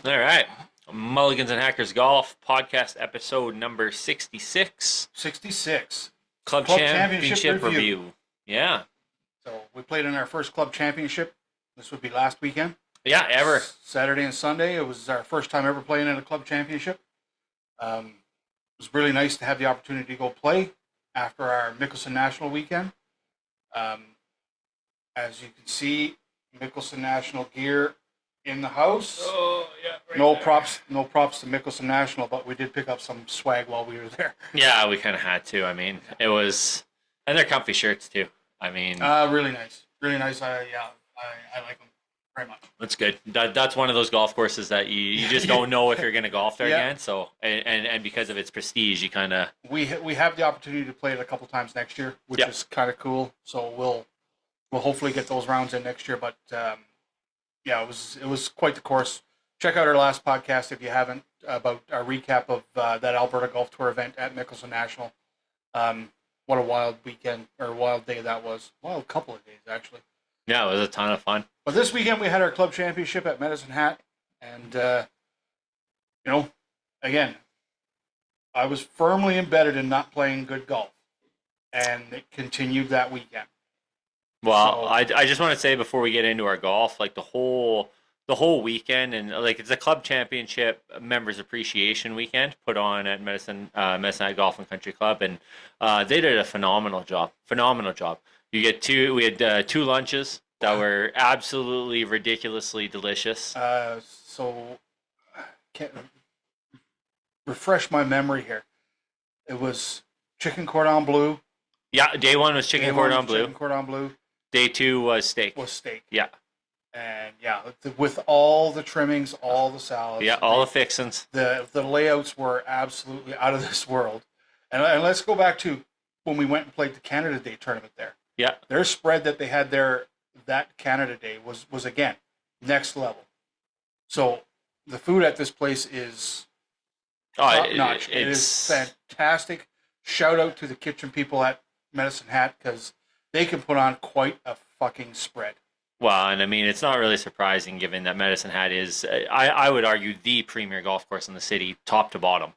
All right. Mulligans and Hackers Golf podcast episode number 66. 66. Club Championship review. Yeah. So we played in our first club championship. This would be last weekend. Yeah, ever. Saturday and Sunday. It was our first time ever playing in a club championship. It was really nice to have the opportunity to go play after our Mickelson National weekend. As you can see, Mickelson National gear in the house. Oh, yeah. Right no there. props to Mickelson National, but we did pick up some swag while we were there. Yeah, we kind of had to. I mean, it was, and they're comfy shirts too. I mean, really nice. Really nice. I like them very much. that's good. That's one of those golf courses that you just don't know if you're going to golf there Yeah. again. So, and because of its prestige, you kind of. We have the opportunity to play it a couple times next year, which Yeah. is kind of cool. So we'll hopefully get those rounds in next year. But yeah, it was quite the course. Check out our last podcast if you haven't, about our recap of that Alberta Golf Tour event at Mickelson National. What a wild weekend or wild day that was. Wild couple of days actually. Yeah, it was a ton of fun. But this weekend we had our club championship at Medicine Hat, and again, I was firmly embedded in not playing good golf, and it continued that weekend. Well, So- I just want to say before we get into our golf, like the whole weekend, and like it's a club championship members appreciation weekend put on at Medicine Golf and Country Club, and they did a phenomenal job. We had two lunches that were absolutely ridiculously delicious. So can't refresh my memory here. It was chicken cordon bleu. Yeah, day one was chicken cordon bleu. Chicken cordon bleu Day two was steak. was steak. Yeah, And yeah, with all the trimmings, all the salads. yeah, all the fixins. The layouts were absolutely out of this world. And let's go back to when we went and played the Canada Day tournament there. Yeah, Their spread that they had there that Canada Day was again next level. So the food at this place is top notch. It is fantastic. Shout out to the kitchen people at Medicine Hat, because they can put on quite a fucking spread. Well, and I mean, it's not really surprising given that Medicine Hat is, I would argue, the premier golf course in the city, top to bottom.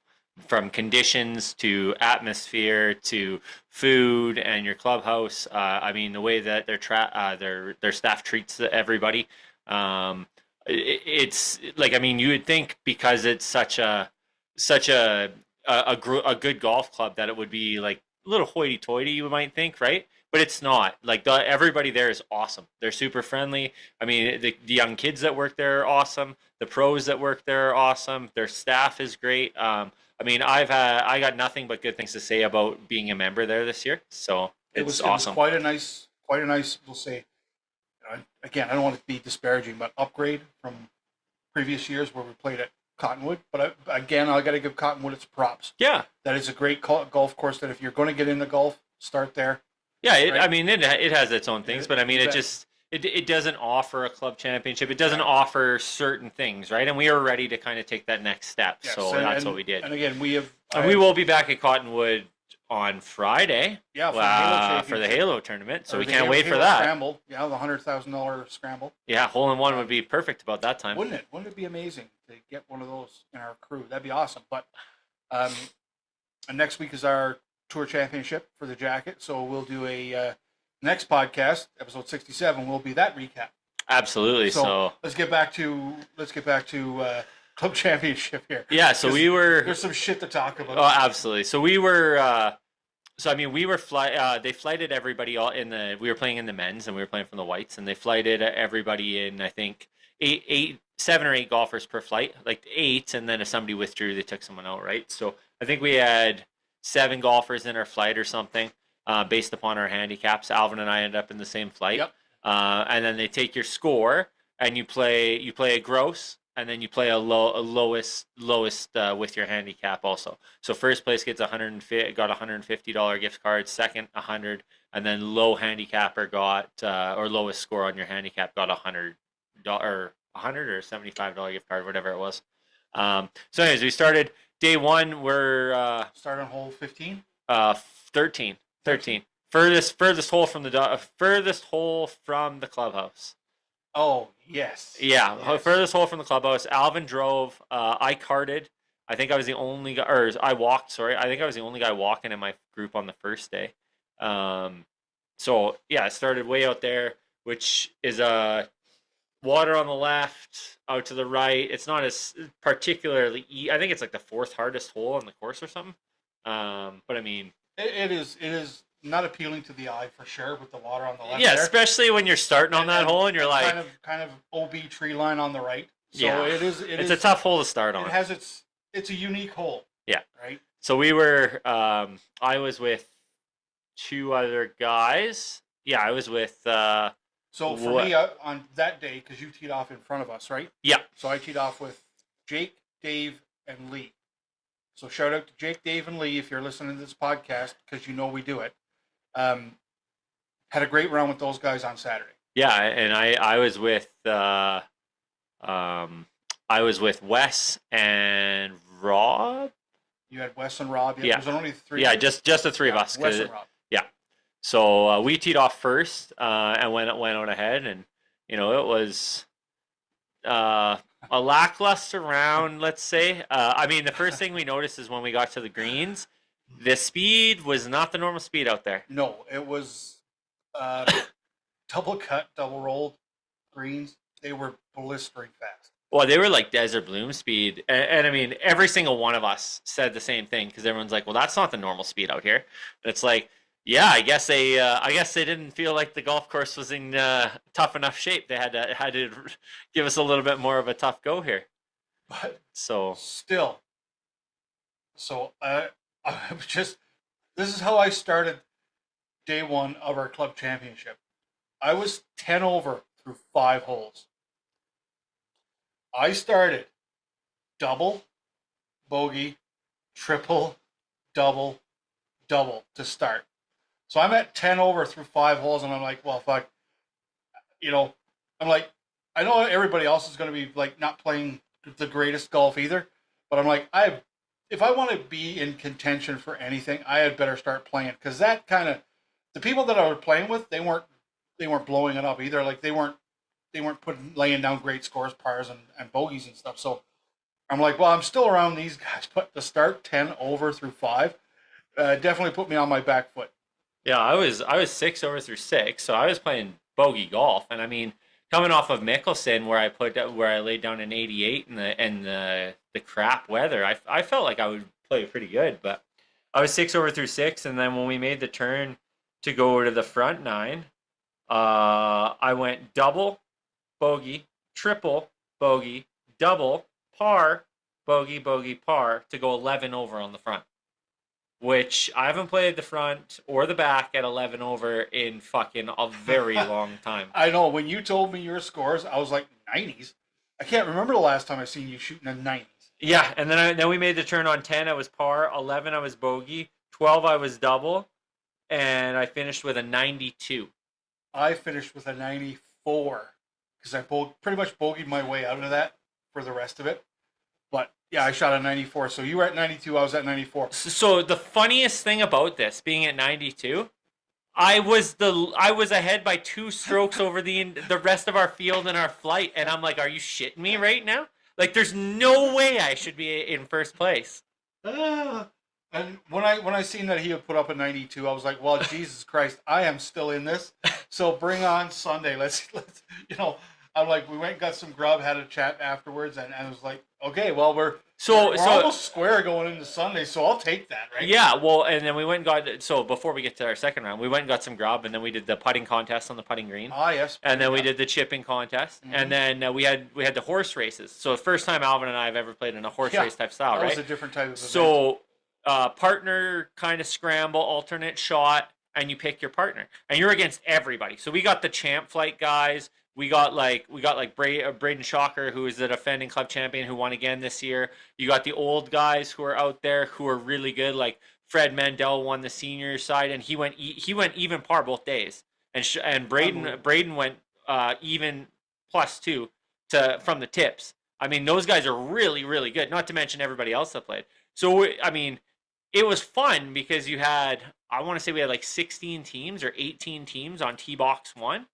From conditions to atmosphere to food and your clubhouse. I mean, the way that their staff treats everybody. It's like, I mean, you would think because it's such a good golf club that it would be like a little hoity-toity, you might think, right? But it's not. Like everybody there is awesome. They're super friendly. I mean, the young kids that work there are awesome. The pros that work there are awesome. Their staff is great. I mean, I got nothing but good things to say about being a member there this year. So it's awesome. It was quite a nice. We'll say, again, I don't want to be disparaging, but upgrade from previous years where we played at Cottonwood. But I got to give Cottonwood its props. Yeah. That is a great golf course. That if you're going to get into golf, start there. Yeah, right? I mean, it has its own things, but I mean, it doesn't offer a club championship. It doesn't offer certain things, right? And we are ready to kind of take that next step. Yes, so that's what we did. And again, we will be back at Cottonwood on Friday. Yeah, for the Halo tournament. So we the can't wait Halo for that. Scramble. Yeah, the $100,000 scramble. Yeah, hole in one would be perfect about that time. Wouldn't it? Wouldn't it be amazing to get one of those in our crew? That'd be awesome. But and next week is our tour championship for the jacket. So we'll do a next podcast, episode 67. Will be that recap. Absolutely. So let's get back to club championship here. Yeah. So there's some shit to talk about. Oh, absolutely. So we were. So I mean, they flighted everybody all in the. We were playing in the men's, and we were playing from the whites, and they flighted everybody in. I think 7 or 8 golfers per flight, like 8, and then if somebody withdrew, they took someone out, right? So I think we had 7 golfers in our flight or something, based upon our handicaps. Alvin and I ended up in the same flight. Yep. And then they take your score, and you play a gross, and then you play a lowest with your handicap also. So first place got $150 gift card, second $100, and then low handicapper got or lowest score on your handicap got $100 or $75 gift card, whatever it was. So anyways, we started day one. We're start on hole 15. 13. Furthest hole from the clubhouse. Oh, yes. Yeah, Yes. furthest hole from the clubhouse. Alvin drove. I carted. I think I was the only guy, or I walked. Sorry, I think I was the only guy walking in my group on the first day. Um, so yeah, I started way out there, which is water on the left, out to the right. It's not as particularly. I think it's like the fourth hardest hole on the course or something. But I mean, It is not appealing to the eye for sure with the water on the left yeah, there, especially when you're starting on that and hole and you're like, kind of OB tree line on the right. So yeah, it it's a is tough hole to start it on. has it's a unique hole, Yeah. right? So we were. I was with two other guys. Yeah, I was with. So for What? me on that day, because you teed off in front of us, right? Yeah. So I teed off with Jake, Dave, and Lee. So shout out to Jake, Dave, and Lee if you're listening to this podcast because you know we do it. Um, had a great run with those guys on Saturday. Yeah, and I was with um I was with Wes and Rob. You had Wes and Rob. Yeah, Yeah. was there only three? Yeah, of you? just the three of Yeah, us. Wes and Rob. Yeah. So we teed off first and went out ahead, and it was a lackluster round, let's say. I mean, the first thing we noticed is when we got to the greens, the speed was not the normal speed out there. No, it was uh, double cut, double rolled greens. They were blistering fast. Well, they were like desert bloom speed, and I mean, every single one of us said the same thing because everyone's like, "Well, that's not the normal speed out here." And it's like, yeah, I guess they didn't feel like the golf course was in tough enough shape. They had to give us a little bit more of a tough go here. But So still, so I'm just this is how I started day one of our club championship. I was 10 over through 5 holes. I started double, bogey, triple, double, double to start. So I'm at 10 over through 5 holes, and I'm like, well, fuck. You know, I'm like, I know everybody else is going to be like not playing the greatest golf either, but I'm like, if I want to be in contention for anything, I had better start playing because that kind of the people that I was playing with, they weren't blowing it up either. Like they weren't laying down great scores, pars and bogeys and stuff. So I'm like, well, I'm still around these guys, but to start 10 over through 5 definitely put me on my back foot. yeah, I was 6 over through six, so I was playing bogey golf, and I mean, coming off of Mickelson where I laid down an 88 and the crap weather, I felt like I would play pretty good, but I was 6 over through six, and then when we made the turn to go to the front nine, I went double bogey, triple bogey, double par, bogey bogey par to go 11 over on the front, which I haven't played the front or the back at 11 over in fucking a very long time. I know when you told me your scores, I was like 90s. I can't remember the last time I seen you shooting in 90s. Yeah, and then we made the turn on 10. I was par, 11 I was bogey, 12 I was double, and I finished with a 92. I finished with a 94 because pretty much bogeyed my way out of that for the rest of it. But yeah, I shot a 94. So you were at 92, I was at 94. So the funniest thing about this being at 92, I was ahead by 2 strokes over the rest of our field and our flight, and I'm like, are you shitting me right now? Like, there's no way I should be in first place. And when I seen that he had put up a 92, I was like, well, Jesus Christ, I am still in this. So bring on Sunday. Let's I'm like, we went and got some grub, had a chat afterwards, and I was like, okay, well, we're almost square going into Sunday, so I'll take that, right? Yeah, well, and then we went and got, so before we get to our second round, we went and got some grub, and then we did the putting contest on the putting green. Ah, yes. And then we did the chipping contest, Mhm. and then we had the horse races. So the first time Alvin and I have ever played in a horse Yeah, race type style, That right? was a different type of event. So partner kind of scramble, alternate shot, and you pick your partner, and you're against everybody. So we got the champ flight guys. We got Braden Shocker, who is the defending club champion, who won again this year. You got the old guys who are out there who are really good, like Fred Mendel won the senior side, and he went even par both days, and Braden went even +2 from the tips. I mean, those guys are really, really good. Not to mention everybody else that played. So I mean, it was fun because you had, I want to say we had like 16 teams or 18 teams on T Box 1.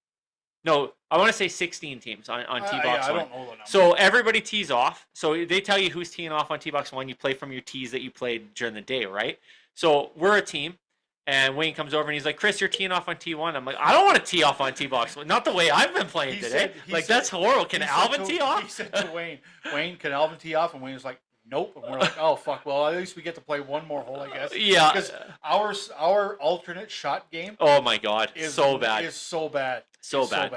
No, I want to say 16 teams on T box I one. don't know the number. So everybody tees off. So they tell you who's teeing off on T box one. You play from your tees that you played during the day, right? So we're a team, and Wayne comes over and he's like, "Chris, you're teeing off on T1." I'm like, "I don't want to tee off on T box, not the way I've been playing today. That's horrible. Can Alvin tee off?" He said to Wayne, "Wayne, can Alvin tee off?" And Wayne was like, "Nope." And we're like, "Oh fuck! Well, at least we get to play one more hole, I guess." Yeah. Because our alternate shot game. Oh my god, so bad. Is so bad. So bad.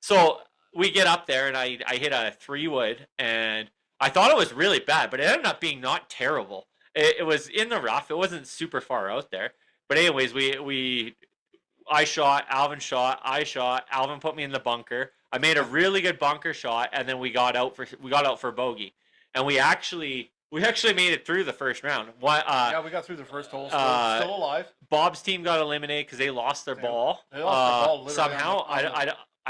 So we get up there and I hit a 3-wood and I thought it was really bad, but it ended up being not terrible. It was in the rough. It wasn't super far out there. But anyways, I shot, Alvin shot, I shot, Alvin put me in the bunker. I made a really good bunker shot, and then we got out for bogey, and we actually made it through the first round. Yeah, we got through the first hole. Still alive. Bob's team got eliminated because they lost their ball. They lost their ball somehow. I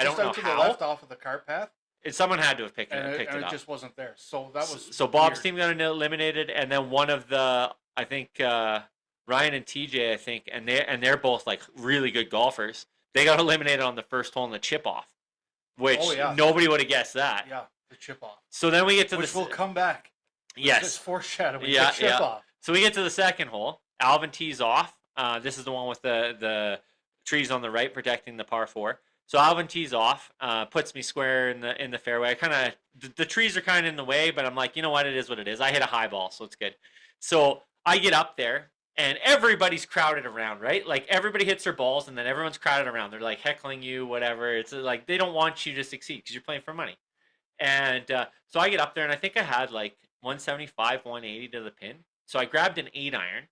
don't know out to how. The left off of the cart path. Someone had to have picked it and up. It just wasn't there. So that was so Bob's team got eliminated, and then one of the I think Ryan and TJ, I think, and they're both like really good golfers. They got eliminated on the first hole in the chip off, which nobody would have guessed that. Yeah, the chip off. So then we get to which will come back. Yes, it's foreshadowing. Yeah, the chip off. So we get to the second hole. Alvin tees off. This is the one with the trees on the right protecting the par 4. So Alvin tees off, puts me square in the fairway. The trees are kind of in the way, but I'm like, you know what? It is what it is. I hit a high ball, so it's good. So I get up there, and everybody's crowded around, right? Like everybody hits their balls, and then everyone's crowded around. They're like heckling you, whatever. It's like they don't want you to succeed because you're playing for money. And so I get up there, and I think I had like 175, 180 to the pin. So I grabbed an 8-iron.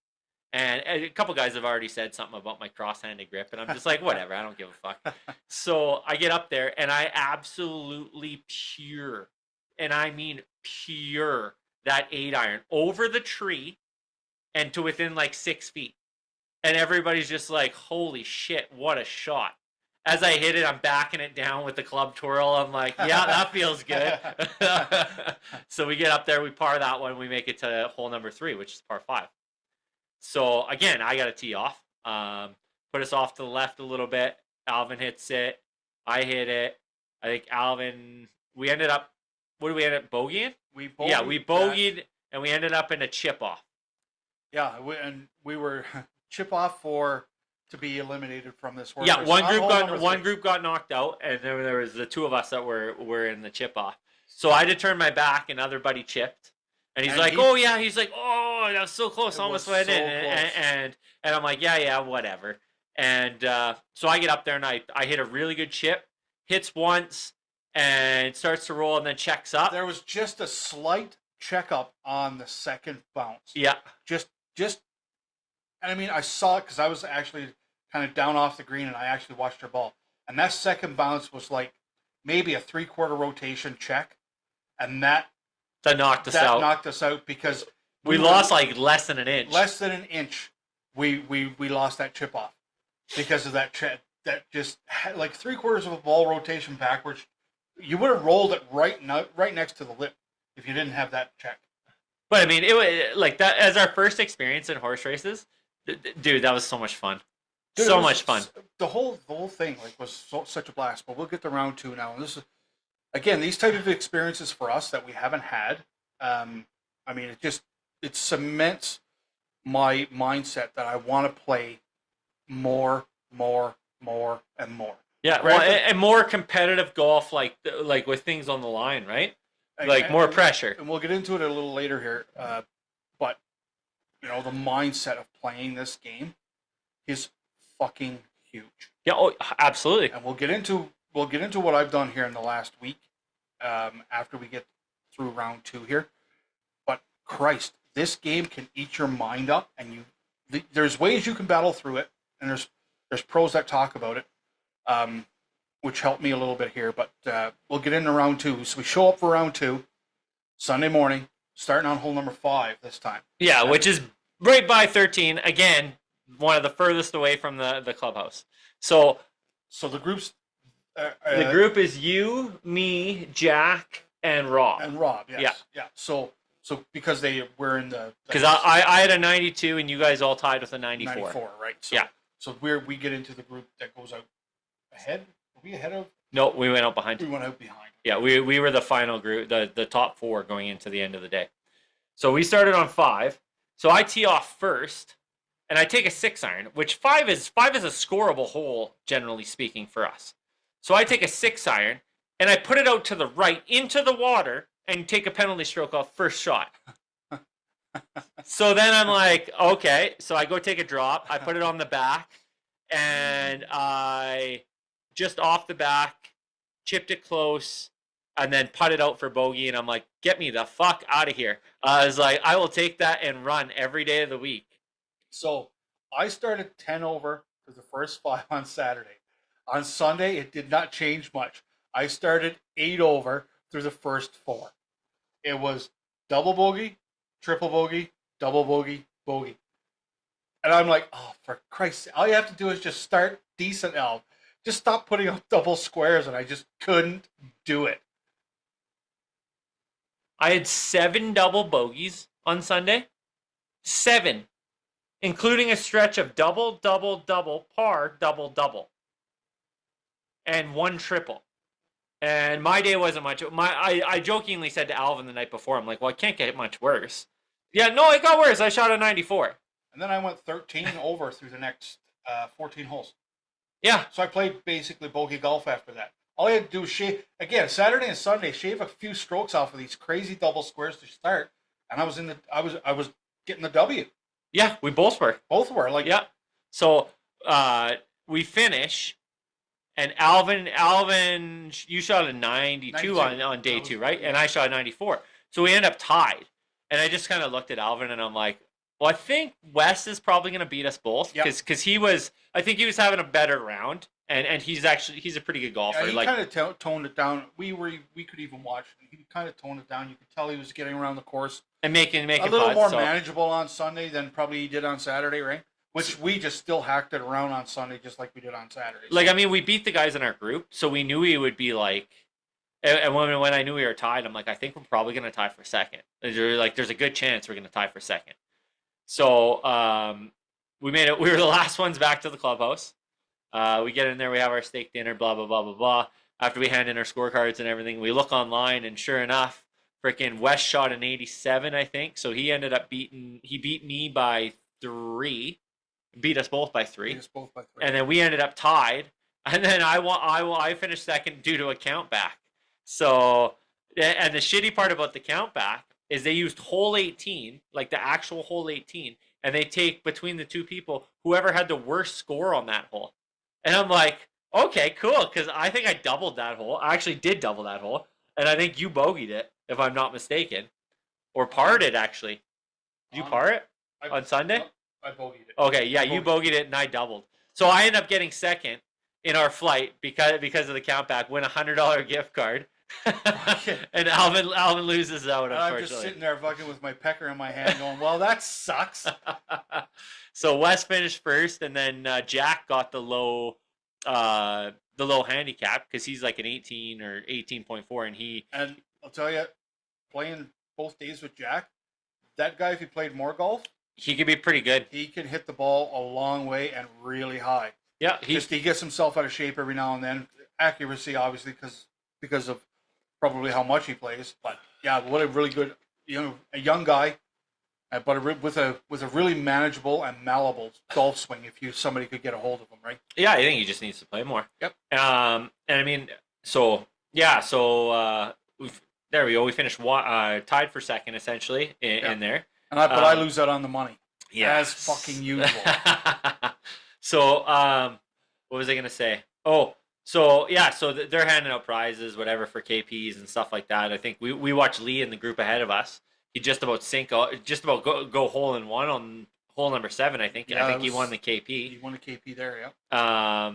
And a couple guys have already said something about my cross-handed grip, and I'm just like, whatever, I don't give a fuck. So I get up there, and I absolutely pure, and I mean pure, that 8-iron over the tree and to within like 6 feet. And everybody's just like, holy shit, what a shot. As I hit it, I'm backing it down with the club twirl. I'm like, yeah, that feels good. So we get up there, we par that one, we make it to hole number 3, which is par 5. So again, I got a tee off. Put us off to the left a little bit. Alvin hits it. I hit it. I think Alvin. We ended up. What did we end up bogeying? We bogeyed, and we ended up in a chip off. Yeah, we were chip off to be eliminated from this. Yeah, one group got knocked out, and then there was the two of us that were in the chip off. So I had to turn my back, and other buddy chipped. And he's like, oh, that was so close. Almost went in. And I'm like, yeah, whatever. And so I get up there and I hit a really good chip, hits once, and starts to roll and then checks up. There was just a slight check up on the second bounce. Yeah. Just, and I mean, I saw it because I was actually kind of down off the green and I actually watched her ball. And that second bounce was like maybe a 3/4 rotation check. And that knocked us out because we lost like less than an inch. Less than an inch, we lost that chip off because of that that just had like 3/4 of a ball rotation backwards. You would have rolled it right next to the lip if you didn't have that check. But I mean, it was like that as our first experience in horse races. Dude, that was so much fun. Dude, so much fun. The whole thing like was such a blast. But we'll get to round 2 now, and this is. Again, these type of experiences for us that we haven't had, I mean, it cements my mindset that I want to play more, and more. Yeah, and more competitive golf, like with things on the line, right? Like more pressure. And we'll get into it a little later here, but the mindset of playing this game is fucking huge. Yeah, absolutely. And we'll get into what I've done here in the last week after we get through round 2 here. But Christ, this game can eat your mind up, and there's ways you can battle through it, and there's pros that talk about it, which helped me a little bit here. But we'll get into round 2. So we show up for round 2 Sunday morning, starting on hole number 5 this time. Yeah, which is right by 13. Again, one of the furthest away from the clubhouse. So the group's. The group is you, me, Jack, and Rob. Yes. Yeah. So because they were in the because I had a 92 and you guys all tied with a 94. 94, right? So, yeah. So we get into the group that goes out ahead. Are we ahead of? No, we went out behind. We went out behind. Yeah, we were the final group, the top 4 going into the end of the day. So we started on 5. So I tee off first, and I take a 6-iron, which 5 is a scoreable hole, generally speaking, for us. So I take a 6-iron, and I put it out to the right into the water and take a penalty stroke off first shot. So then I'm like, okay. So I go take a drop. I put it on the back, and I just off the back, chipped it close, and then putted out for bogey. And I'm like, get me the fuck out of here. I was like, I will take that and run every day of the week. So I started 10 over for the first 5 on Saturday. On Sunday, it did not change much. I started 8 over through the first 4. It was double bogey, triple bogey, double bogey, bogey. And I'm like, oh, for Christ's sake, all you have to do is just start decent now. Just stop putting up double squares, and I just couldn't do it. I had 7 double bogeys on Sunday. 7. Including a stretch of double, double, double, par, double, double. And 1 triple. And my day wasn't much. I jokingly said to Alvin the night before, I'm like, well, it can't get much worse. Yeah, no, it got worse. I shot a 94. And then I went 13 over through the next 14 holes. Yeah. So I played basically bogey golf after that. All I had to do was shave, again, Saturday and Sunday, shave a few strokes off of these crazy double squares to start, and I was getting the W. Yeah, we both were. Both were like, yeah. So we finish, and Alvin, you shot a 92 on day 2, right? And I shot a 94. So we end up tied. And I just kind of looked at Alvin, and I'm like, well, I think Wes is probably going to beat us both because I think he was having a better round, and he's a pretty good golfer. Yeah, he kind of toned it down. We could even watch. He kind of toned it down. You could tell he was getting around the course and making a little putts, more manageable on Sunday than probably he did on Saturday, right? Which we just still hacked it around on Sunday, just like we did on Saturday. Like, I mean, we beat the guys in our group, so we knew he would be like. And when I knew we were tied, I'm like, I think we're probably going to tie for second. There's a good chance we're going to tie for second. So we made it. We were the last ones back to the clubhouse. We get in there. We have our steak dinner. Blah blah blah blah blah. After we hand in our scorecards and everything, we look online, and sure enough, freaking West shot an 87, I think. So he ended up He beat me by 3. Beat us both by 3. Beat us both by 3. And then we ended up tied. And then I finished second due to a count back. So, and the shitty part about the count back is they used hole 18, like the actual hole 18, and they take between the two people whoever had the worst score on that hole. And I'm like, okay, cool, because I think I doubled that hole. I actually did double that hole, and I think you bogeyed it, if I'm not mistaken, or parred it actually. Did you par it on Sunday? I bogeyed it. Okay, yeah, you bogeyed it, and I doubled. So I ended up getting second in our flight because of the count back. Win $100 gift card. And Alvin loses out, unfortunately. I'm just sitting there fucking with my pecker in my hand going, well, that sucks. So Wes finished first, and then Jack got the low handicap because he's like an 18 or 18.4, and I'll tell you, playing both days with Jack, that guy, if he played more golf, he could be pretty good. He can hit the ball a long way and really high. Yeah, he gets himself out of shape every now and then. Accuracy, obviously, because of probably how much he plays. But yeah, what a really good, a young guy, but with a really manageable and malleable golf swing. If somebody could get a hold of him, right? Yeah, I think he just needs to play more. Yep. And I mean, there we go. We finished tied for second essentially in there. But I lose out on the money. Yeah, as fucking usual. So, what was I gonna say? Oh, so yeah, so they're handing out prizes, whatever, for KPs and stuff like that. I think we watched Lee in the group ahead of us. He just about go hole in one on hole number 7. I think. Yeah, I think he won the KP. He won the KP there, yeah.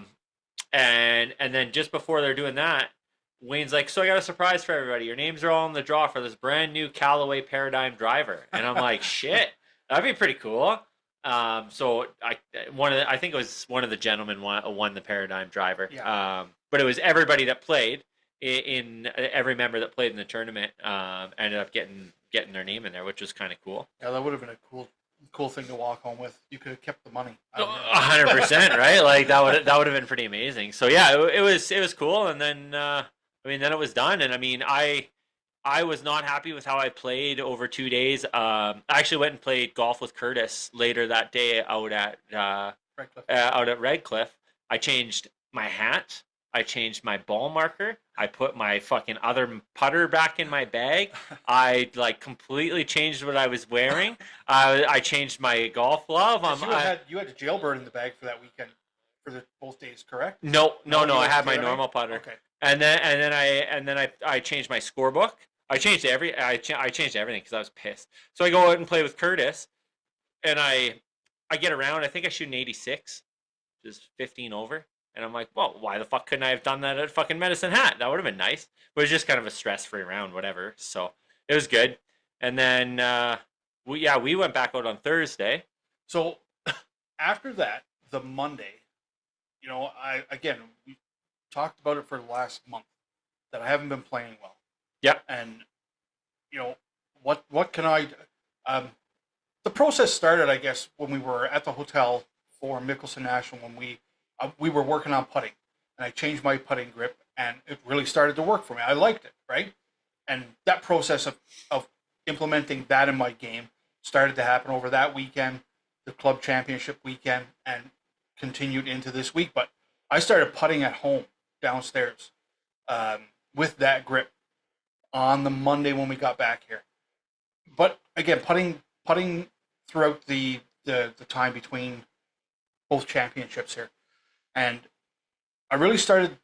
And then just before they're doing that, Wayne's like, so I got a surprise for everybody. Your names are all in the draw for this brand new Callaway Paradigm driver. And I'm like, shit, that'd be pretty cool. So I think it was one of the gentlemen won the Paradigm driver. Yeah. But it was everybody that played every member that played in the tournament ended up getting their name in there, which was kind of cool. Yeah, that would have been a cool Cool thing to walk home with. You could have kept the money. I don't know. 100%, right? Like that would have been pretty amazing. So yeah, it was cool, and then I mean then it was done, and I mean I was not happy with how I played over 2 days. I actually went and played golf with Curtis later that day out at Redcliffe. I changed my hat. I changed my ball marker. I put my fucking other putter back in my bag. I like completely changed what I was wearing. I changed my golf glove. 'Cause you had a jailbird in the bag for that weekend for the both days, correct? No, no, No, no. you I went had my tailor-made? normal putter, Okay. and then I changed my scorebook. I changed everything because I was pissed. So I go out and play with Curtis, and I get around. I think I shoot an 86, which is 15 over. And I'm like, well, why the fuck couldn't I have done that at fucking Medicine Hat? That would have been nice. But it was just kind of a stress-free round, whatever. So it was good. And then we went back out on Thursday. So after that, the Monday, we talked about it for the last month that I haven't been playing well. Yep. And what can I do? The process started, I guess, when we were at the hotel for Mickelson National when we were working on putting, and I changed my putting grip, and it really started to work for me. I liked it, right? And that process of implementing that in my game started to happen over that weekend, the club championship weekend, and continued into this week. But I started putting at home downstairs with that grip on the Monday when we got back here. But again, putting throughout the time between both championships here, and I really started.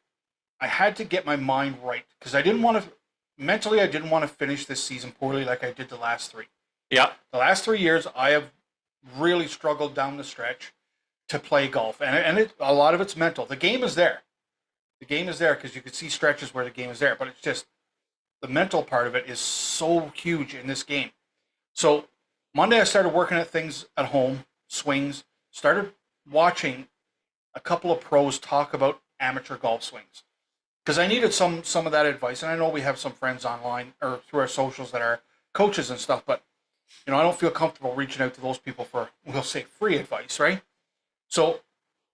I had to get my mind right because I didn't want to mentally. I didn't want to finish this season poorly like I did the last three. Yeah. The last 3 years, I have really struggled down the stretch to play golf, and a lot of it's mental. The game is there. The game is there because you could see stretches where the game is there, but it's just the mental part of it is so huge in this game. So Monday I started working at things at home, swings, started watching a couple of pros talk about amateur golf swings because I needed some of that advice. And I know we have some friends online or through our socials that are coaches and stuff, but I don't feel comfortable reaching out to those people for, we'll say, free advice, right? So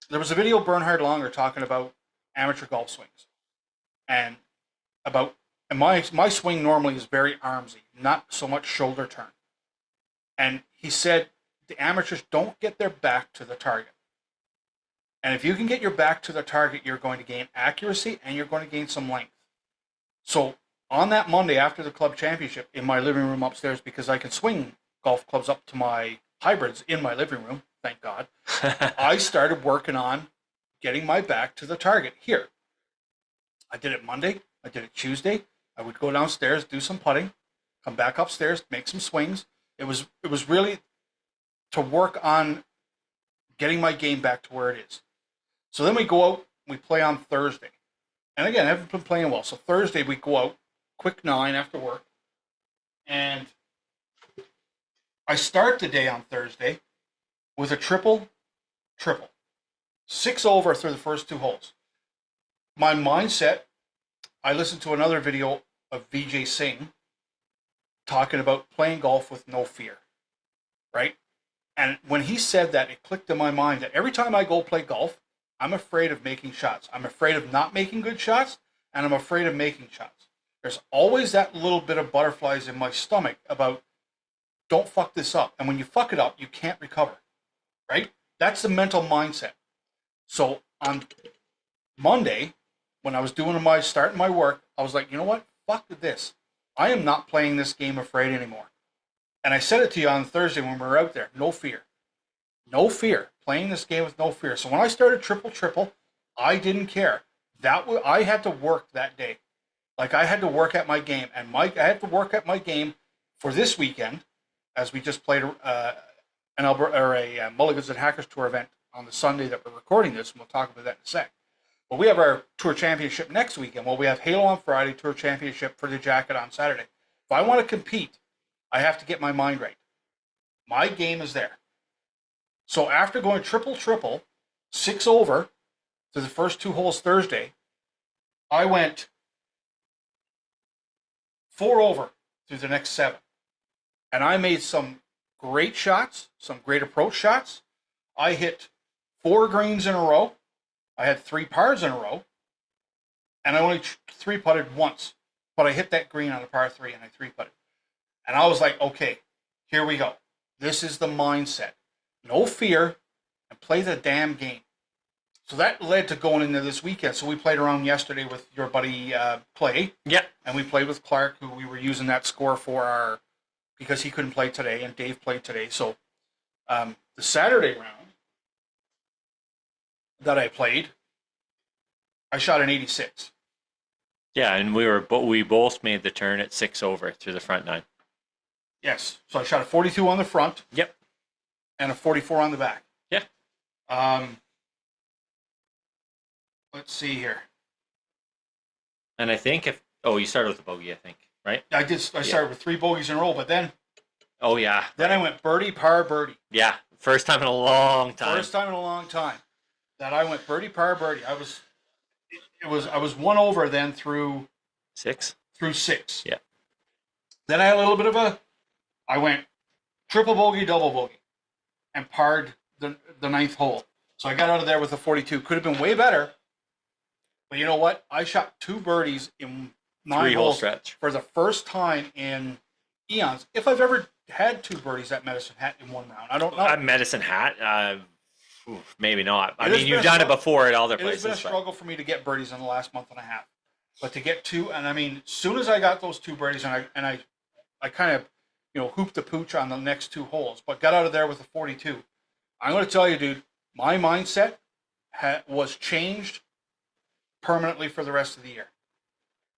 there was a video of Bernhard Longer talking about amateur golf swings and my swing normally is very armsy, not so much shoulder turn. And he said the amateurs don't get their back to the target. And if you can get your back to the target, you're going to gain accuracy and you're going to gain some length. So on that Monday after the club championship in my living room upstairs, because I can swing golf clubs up to my hybrids in my living room, thank God, I started working on getting my back to the target here. I did it Monday. I did it Tuesday. I would go downstairs, do some putting, come back upstairs, make some swings. It was really to work on getting my game back to where it is. So then we go out, we play on Thursday. And again, I haven't been playing well. So Thursday we go out, quick 9 after work. And I start the day on Thursday with a triple. 6 over through the first 2 holes. My mindset, I listened to another video of Vijay Singh talking about playing golf with no fear, right? And when he said that, it clicked in my mind that every time I go play golf, I'm afraid of making shots. I'm afraid of not making good shots, and I'm afraid of making shots. There's always that little bit of butterflies in my stomach about, don't fuck this up. And when you fuck it up, you can't recover, right? That's the mental mindset. So on Monday, when I was starting my work, I was like, you know what? Fuck this. I am not playing this game afraid anymore. And I said it to you on Thursday when we were out there. No fear. No fear. Playing this game with no fear. So when I started triple, I didn't care. I had to work that day. Like I had to work at my game. And I had to work at my game for this weekend, as we just played a Mulligans and Hackers Tour event on the Sunday that we're recording this, and we'll talk about that in a sec. But we have our Tour Championship next weekend. Well, we have Halo on Friday, Tour Championship for the jacket on Saturday. If I want to compete, I have to get my mind right. My game is there. So after going triple, 6 over to the first 2 holes Thursday, I went 4 over through the next 7. And I made some great shots, some great approach shots. I hit 4 greens in a row. I had 3 pars in a row, and I only 3-putted once. But I hit that green on a par 3, and I 3-putted. And I was like, okay, here we go. This is the mindset. No fear, and play the damn game. So that led to going into this weekend. So we played around yesterday with your buddy Clay. Yeah. And we played with Clark, who we were using that score for because he couldn't play today, and Dave played today. So the Saturday round that I played, I shot an 86. Yeah, and we both made the turn at 6 over through the front 9. Yes. So I shot a 42 on the front. Yep. And a 44 on the back. Yeah. Let's see here. And I think you started with a bogey, I think, right? I started with 3 bogeys in a row, but then. Oh yeah. Then I went birdie, par, birdie. Yeah, first time in a long time. First time in a long time that I went birdie, par, birdie. I was 1 over then through 6. Through 6. Yeah. Then I had a little bit of I went triple bogey, double bogey, and parred the 9th hole. So I got out of there with a 42. Could have been way better. But you know what? I shot 2 birdies in 9 3-hole holes stretch for the first time in eons. If I've ever had 2 birdies at Medicine Hat in one round, I don't know. Medicine Hat, maybe not. I It mean, has you've been a done it struggle. before at other It has places. been a struggle for me to get birdies in the last month and a half. But to get 2, and I mean, as soon as I got those 2 birdies, and I kind of, hooped the pooch on the next 2 holes, but got out of there with a 42. I'm going to tell you, dude, my mindset was changed permanently for the rest of the year.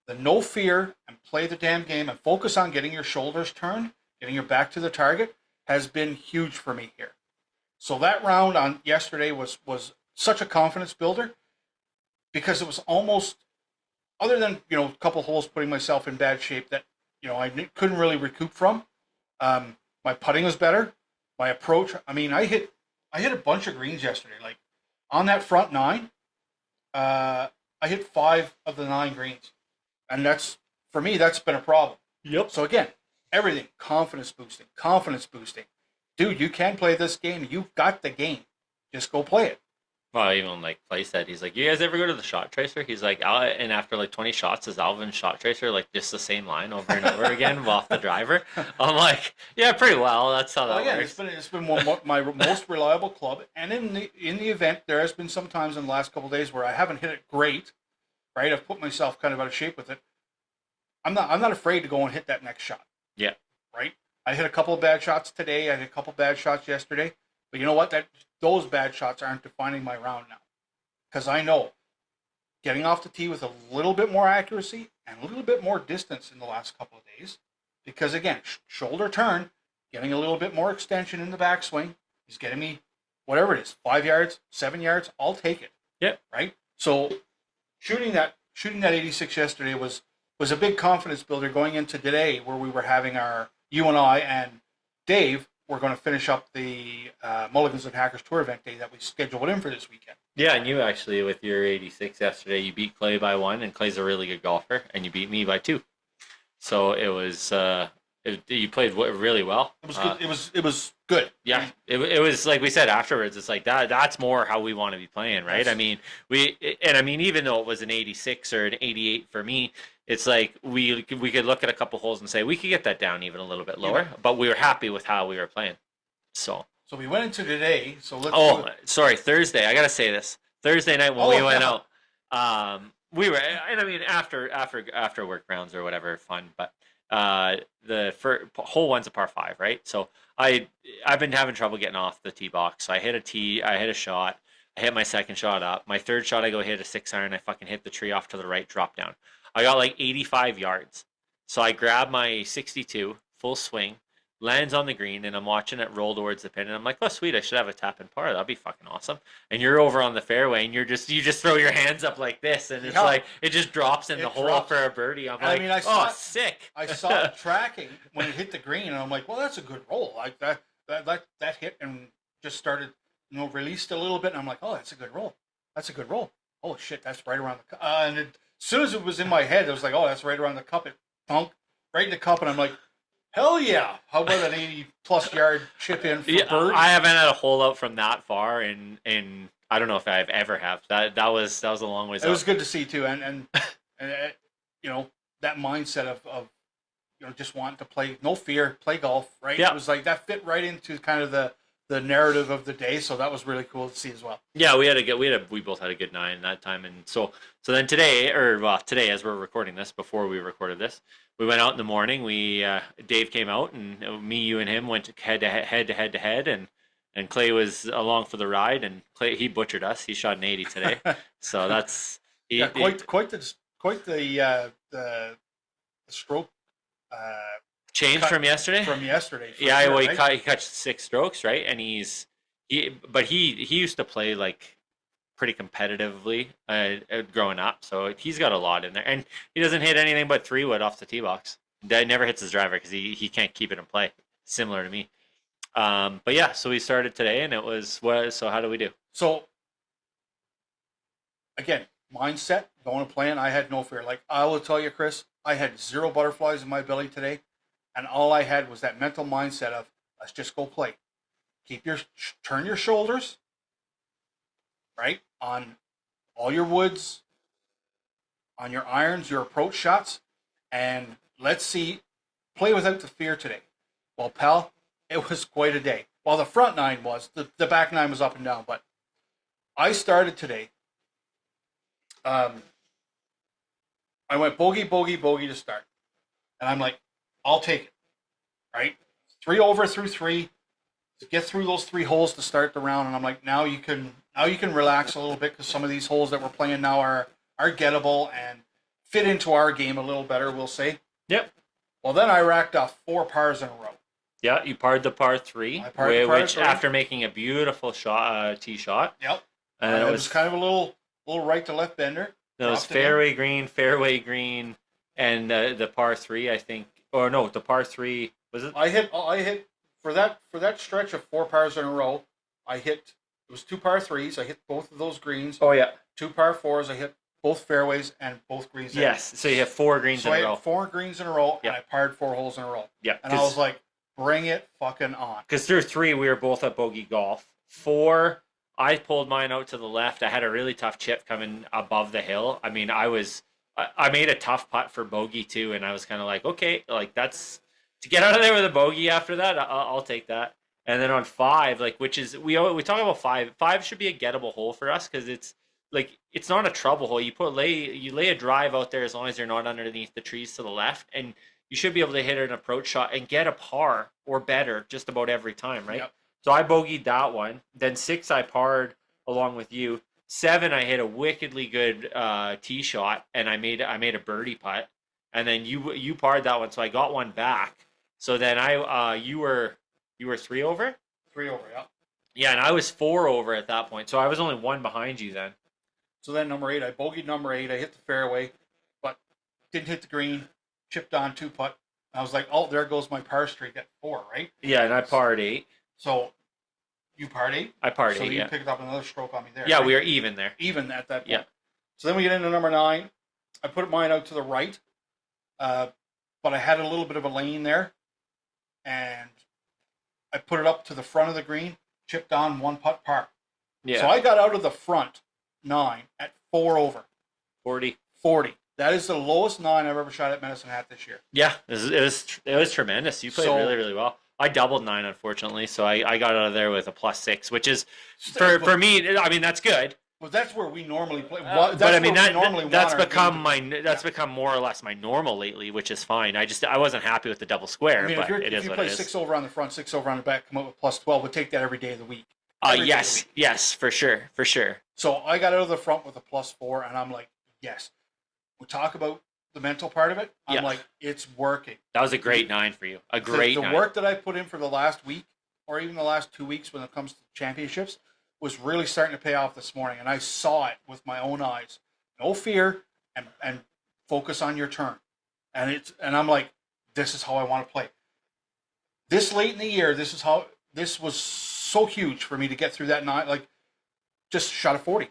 The no fear and play the damn game and focus on getting your shoulders turned, getting your back to the target has been huge for me here. So that round on yesterday was such a confidence builder because it was almost, other than a couple holes putting myself in bad shape that I couldn't really recoup from. My putting was better. My approach, I mean, I hit a bunch of greens yesterday. Like on that front 9, I hit 5 of the 9 greens, and for me that's been a problem. Yep. So again, everything confidence boosting. Dude, you can play this game. You've got the game. Just go play it. Well, even like Clay said, he's like, "You guys ever go to the shot tracer?" He's like, and after like 20 shots, is Alvin's shot tracer like just the same line over and over again off the driver? I'm like, yeah, pretty well. That's how that works. It's been my most reliable club, and in the event, there has been some times in the last couple of days where I haven't hit it great. Right, I've put myself kind of out of shape with it. I'm not afraid to go and hit that next shot. Yeah. Right. I hit a couple of bad shots today. I hit a couple of bad shots yesterday. But you know what? Those bad shots aren't defining my round now. Because I know getting off the tee with a little bit more accuracy and a little bit more distance in the last couple of days. Because again, shoulder turn, getting a little bit more extension in the backswing is getting me whatever it is, 5 yards, 7 yards, I'll take it. Yeah. Right? So shooting that 86 yesterday was a big confidence builder going into today, where we were having you and I and Dave were going to finish up the Mulligans and Hackers Tour event day that we scheduled in for this weekend. Yeah, and you actually, with your 86 yesterday, you beat Clay by 1, and Clay's a really good golfer, and you beat me by 2. So it was, you played really well. It was good. It was good. Yeah, it was like we said afterwards. It's like that's more how we want to be playing, right? Yes. I mean, even though it was an 86 or an 88 for me, it's like we could look at a couple holes and say we could get that down even a little bit lower, yeah. But we were happy with how we were playing. So we went into today. So let's. Sorry, Thursday. I gotta say this. Thursday night when we went out, we were, and I mean after work rounds or whatever, fun, but. The hole 1's a par 5, right? So I've been having trouble getting off the tee box. So I hit a shot. I hit my second shot up. My third shot, I go hit a 6-iron. I fucking hit the tree off to the right, drop down. I got like 85 yards. So I grab my 62, full swing, lands on the green, and I'm watching it roll towards the pin, and I'm like, oh sweet, I should have a tap and par. That'd be fucking awesome. And you're over on the fairway, and you just throw your hands up like this, and it's like it just drops in the hole for a birdie. I'm like, sick. I saw it tracking when it hit the green, and I'm like, well, that's a good roll. Like that hit and just started, released a little bit, and I'm like, oh, that's a good roll. That's a good roll. Oh shit, that's right around the as soon as it was in my head, it was like, oh, that's right around the cup. It thunk right in the cup, and I'm like, Hell yeah! How about an 80+ yard chip in for Yeah, bird? I haven't had a hole out from that far, and I don't know if I've ever have. That was a long ways It was out. good to see too, and you know, that mindset of just wanting to play, no fear, play golf, right? It Yeah, was like that fit right into kind of the narrative of the day, so that was really cool to see as well. yeah, we both had a good 9 that time, and so then today, or well, today as we're recording this, before we recorded this, we went out in the morning. Dave came out, and me, you, and him went head to head, and Clay was along for the ride, and Clay, he butchered us. He shot an 80 today, so that's Yeah, he the stroke uh, changed cut from yesterday. from yesterday. For Yeah, sure, well, right? he cut 6 strokes, right? And but he used to play like pretty competitively growing up, so he's got a lot in there, and he doesn't hit anything but 3 wood off the tee box. That never hits his driver because he can't keep it in play. Similar to me. But yeah, so we started today, and it was what? So how do we do? So again, mindset, going to plan. I had no fear. Like I will tell you, Chris, I had zero butterflies in my belly today, and all I had was that mental mindset of let's just go play. Turn your shoulders right on all your woods, on your irons, your approach shots, and let's see, play without the fear today. Well, pal, it was quite a day. Well, the front nine was, the back nine was up and down, but I started today. Um, I went bogey, bogey, bogey to start. And I'm like, I'll take it, right? 3 over through 3, to get through those 3 holes to start the round. And I'm like, now you can relax a little bit because some of these holes that we're playing now are gettable and fit into our game a little better, we'll say. Yep. Well, then I racked off 4 pars in a row. Yeah, you parred the par 3, I parred the par which 3. after making a beautiful shot, tee shot. Yep. And it was kind of a little right to left bender. That was Dropped it in. fairway green, and the par 3, I think, or no, the par 3 was it? I hit for that stretch of 4 pars in a row. It was 2 par 3s. I hit both of those greens. Oh yeah. 2 par 4s. I hit both fairways and both greens. Yes. So you have 4 greens So in I a row. had 4 greens in a row, Yep. and I parred 4 holes in a row. Yeah. And I was like, bring it fucking on. Because through 3 we were both at bogey golf. 4, I pulled mine out to the left. I had a really tough chip coming above the hill. I mean, I made a tough putt for bogey too, and I was kind of like, okay, like that's to get out of there with a bogey after that. I'll take that. And then on 5, like which is we talk about 5. 5 should be a gettable hole for us because it's like it's not a trouble hole. You lay a drive out there as long as you're not underneath the trees to the left, and you should be able to hit an approach shot and get a par or better just about every time, right? Yep. So I bogeyed that one. Then 6 I parred along with you. 7 I hit a wickedly good tee shot and I made a birdie putt. And then you parred that one, so I got one back. So then you were 3 over? 3 over, yeah. Yeah, and I was 4 over at that point. So I was only 1 behind you then. So then number 8, I bogeyed number 8. I hit the fairway, but didn't hit the green. Chipped on 2 putt. I was like, oh, there goes my par streak at 4, right? Yeah, and I parred 8. So you parred 8? I parred 8, So you yeah. picked up another stroke on me there. Yeah, right? we were even there. Even at that point. Yeah. So then we get into number 9. I put mine out to the right, but I had a little bit of a lane there, and I put it up to the front of the green, chipped on 1 putt par. Yeah. So I got out of the front 9 at 4 over. 40. 40. That is the lowest 9 I've ever shot at Medicine Hat this year. Yeah, it was tremendous. You played really, really well. I doubled 9, unfortunately, so I got out of there with a +6, which is for me. I mean, that's good. Well, that's where we normally play. But I mean, that's become more or less my normal lately, which is fine. I wasn't happy with the double square, I mean, but if you play 6 over on the front, 6 over on the back, come up with +12, we'll take that every day of the week. Yes, for sure. So I got out of the front with a +4, and I'm like, yes. We talk about the mental part of it. I'm like, it's working. That was a great 9 for you. A great the 9. work that I put in for the last week, or even the last 2 weeks when it comes to championships, was really starting to pay off this morning, and I saw it with my own eyes. No fear, and focus on your turn. And I'm like, this is how I want to play. This late in the year, this was so huge for me to get through that 9. Like, just shot a 40.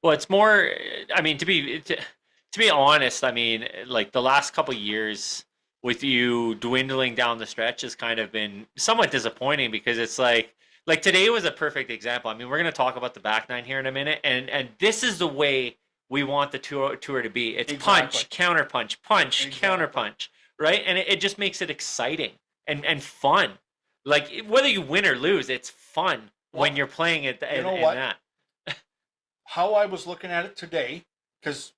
Well, it's more. I mean, to be honest, I mean, like the last couple of years, with you dwindling down the stretch has kind of been somewhat disappointing because it's like today was a perfect example. I mean, we're going to talk about the back nine here in a minute, and this is the way we want the tour to be. It's Exactly. punch, counter punch, punch, counter Exactly. punch, right? And it just makes it exciting and fun. Like whether you win or lose, it's fun when Well, you're playing it you know and what? that. How I was looking at it today, because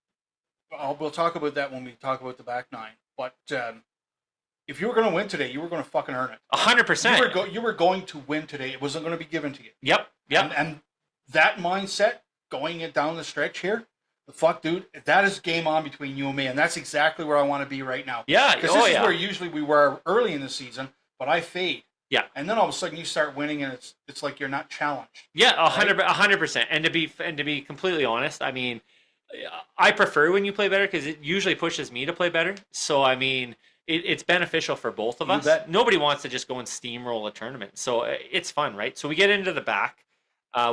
we'll talk about that when we talk about the back nine. But if you were going to win today, you were going to fucking earn it. 100%. You were going to win today. It wasn't going to be given to you. Yep. Yep. And that mindset going it down the stretch here, the fuck, dude, that is game on between you and me, and that's exactly where I want to be right now. Yeah. Because Oh this is yeah. where usually we were early in the season, but I fade. Yeah. And then all of a sudden you start winning, and it's like you're not challenged. Yeah, 100%. And to be completely honest, I mean, I prefer when you play better because it usually pushes me to play better. So I mean, it's beneficial for both of You us. bet. Nobody wants to just go and steamroll a tournament, so it's fun, right? So we get into the back,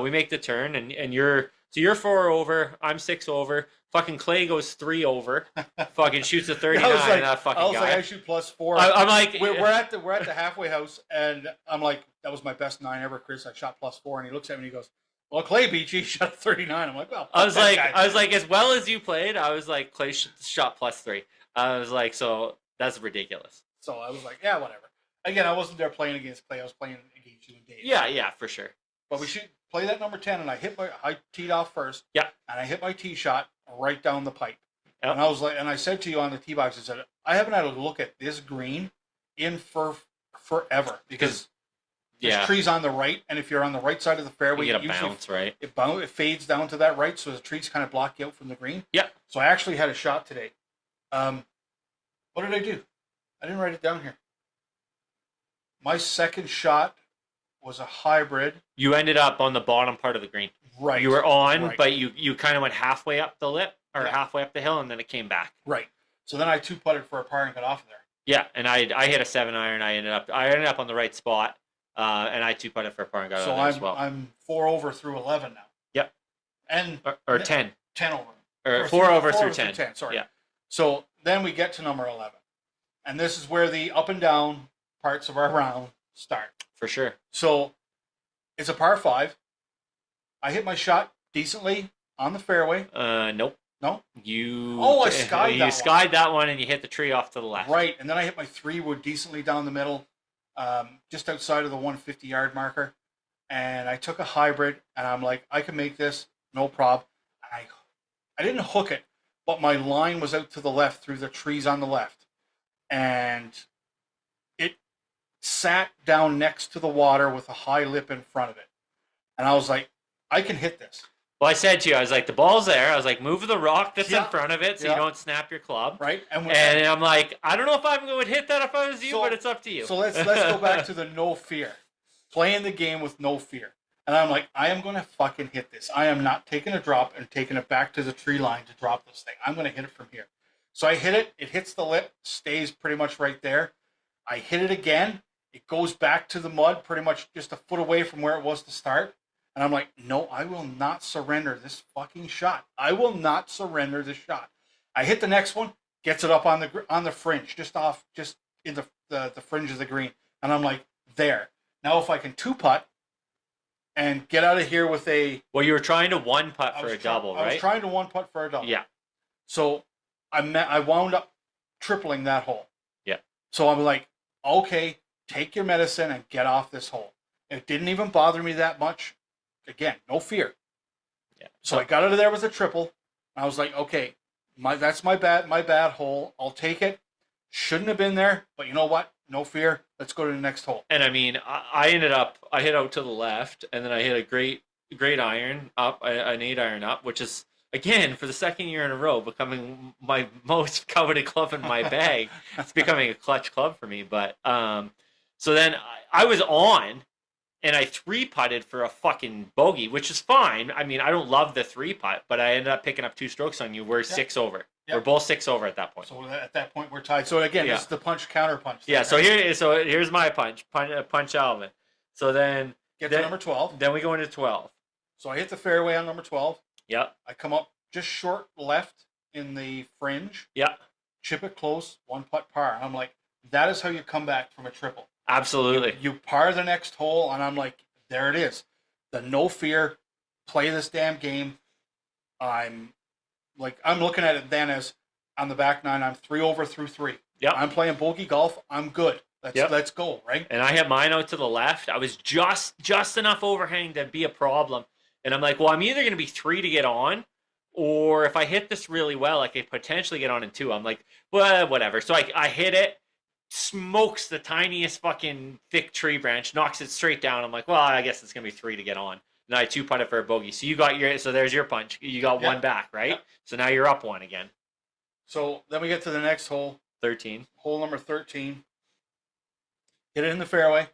we make the turn, and you're 4 over, I'm 6 over. Fucking Clay goes 3 over, fucking shoots a 39. That fucking I was guy. like, I shoot +4. I'm like, we're at the halfway house, and I'm like, that was my best 9 ever, Chris. I shot +4, and he looks at me and he goes, "Well, Clay beat you. He shot a 39." I'm like, "Well, I was that like, guy." I was like, as well as you played, I was like, Clay shot +3. I was like, so that's ridiculous. So I was like, yeah, whatever. Again, I wasn't there playing against Clay. I was playing against you and Dave. Yeah, yeah, for sure. But we should play that number 10, and I teed off first. Yeah. And I hit my tee shot right down the pipe. Yep. And I was like, and I said to you on the tee box, I said, I haven't had a look at this green in for forever because there's trees on the right, and if you're on the right side of the fairway, you get a bounce, right? It fades down to that right, so the trees kind of block you out from the green. Yeah. So I actually had a shot today. What did I do? I didn't write it down here. My second shot was a hybrid. You ended up on the bottom part of the green. Right. You were on, right. but you kind of went halfway up the lip or Yeah. halfway up the hill, and then it came back. Right. So then I 2-putted for a par and got off of there. Yeah, and I hit a 7-iron. I ended up on the right spot, and I 2-putted for a par and got So out of there as well. I'm 4 over through 11 now. Yep. And or 10. 10 over. Or 4 over through 10. 10. Sorry. Yeah. So then we get to number 11, and this is where the up and down parts of our round start. For sure. So it's a par 5. I hit my shot decently on the fairway. Nope. No? I skied that one. skied that one, and you hit the tree off to the left. Right, and then I hit my 3-wood decently down the middle, just outside of the 150-yard marker, and I took a hybrid, and I'm like, I can make this, no problem. And I didn't hook it, but my line was out to the left through the trees on the left, and it sat down next to the water with a high lip in front of it, and I was like, I can hit this. Well, I said to you, I was like, the ball's there. I was like, move the rock that's in front of it so you don't snap your club. Right. And I'm like, I don't know if I would hit that if I was you, but it's up to you. So let's go back to the no fear. Playing the game with no fear. And I'm like, I am going to fucking hit this. I am not taking a drop and taking it back to the tree line to drop this thing. I'm going to hit it from here. So I hit it. It hits the lip, stays pretty much right there. I hit it again. It goes back to the mud, pretty much just a foot away from where it was to start. And I'm like, no, I will not surrender this fucking shot. I will not surrender this shot. I hit the next one, gets it up on the fringe, just in the fringe of the green. And I'm like, there. Now if I can 2-putt and get out of here with a... Well, you were trying to 1-putt for a double, right? I was trying to 1-putt for a double. Yeah. So I wound up tripling that hole. Yeah. So I'm like, okay, take your medicine and get off this hole. It didn't even bother me that much. Again, no fear. Yeah. So I got out of there with a triple. I was like, okay, that's my bad hole. I'll take it. Shouldn't have been there, but you know what? No fear. Let's go to the next hole. And I mean, I hit out to the left, and then I hit a great iron up, an 8-iron up, which is, again, for the second year in a row, becoming my most coveted club in my bag. It's becoming a clutch club for me. But so then I was on, and I 3-putted for a fucking bogey, which is fine. I mean, I don't love the 3-putt, but I ended up picking up 2 strokes on you. We're 6 over. Yep. We're both 6 over at that point. So at that point, we're tied. So again, this is the punch counter punch. Yeah. So here's my punch Alvin. So then get to number 12. Then we go into 12. So I hit the fairway on number 12. Yep. I come up just short left in the fringe. Yep. Chip it close, 1-putt par. And I'm like, that is how you come back from a triple. Absolutely. You par the next hole, and I'm like, there it is. The no fear, play this damn game. I'm looking at it then as on the back nine, I'm 3 over through 3. Yep. I'm playing bogey golf. I'm good. Let's go, right? And I hit mine out to the left. I was just enough overhang to be a problem. And I'm like, well, I'm either going to be 3 to get on, or if I hit this really well, I could potentially get on in 2. I'm like, well, whatever. So I hit it, smokes the tiniest fucking thick tree branch, knocks it straight down. I'm like, well, I guess it's going to be 3 to get on. And I 2-putt it for a bogey. So there's your punch. You got one back, right? Yep. So now you're up 1 again. So then we get to the next hole. 13. Hole number 13. Hit it in the fairway.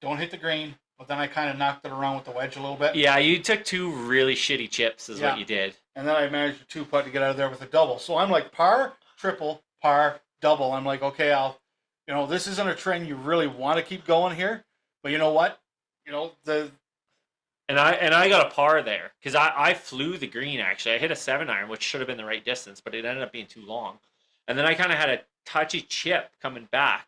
Don't hit the green. But then I kind of knocked it around with the wedge a little bit. Yeah, you took 2 really shitty chips is what you did. And then I managed to 2-putt to get out of there with a double. So I'm like par, triple, par, double. I'm like, okay, this isn't a trend you really want to keep going here. But you know what? And I got a par there because I flew the green, actually. I hit a 7-iron, which should have been the right distance, but it ended up being too long. And then I kind of had a touchy chip coming back,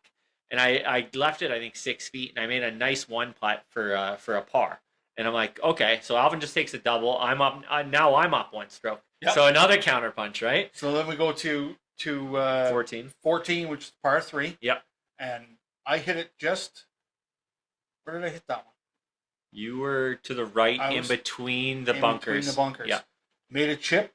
and I left it, I think, 6 feet, and I made a nice 1-putt for a par. And I'm like, okay, so Alvin just takes a double. I'm up now. I'm up 1 stroke. Yep. So another counter punch, right? So then we go to 14, which is par 3. Yep. And I hit it just. Where did I hit that one? You were to the right in between the bunkers. Between the bunkers. Yeah. Made a chip.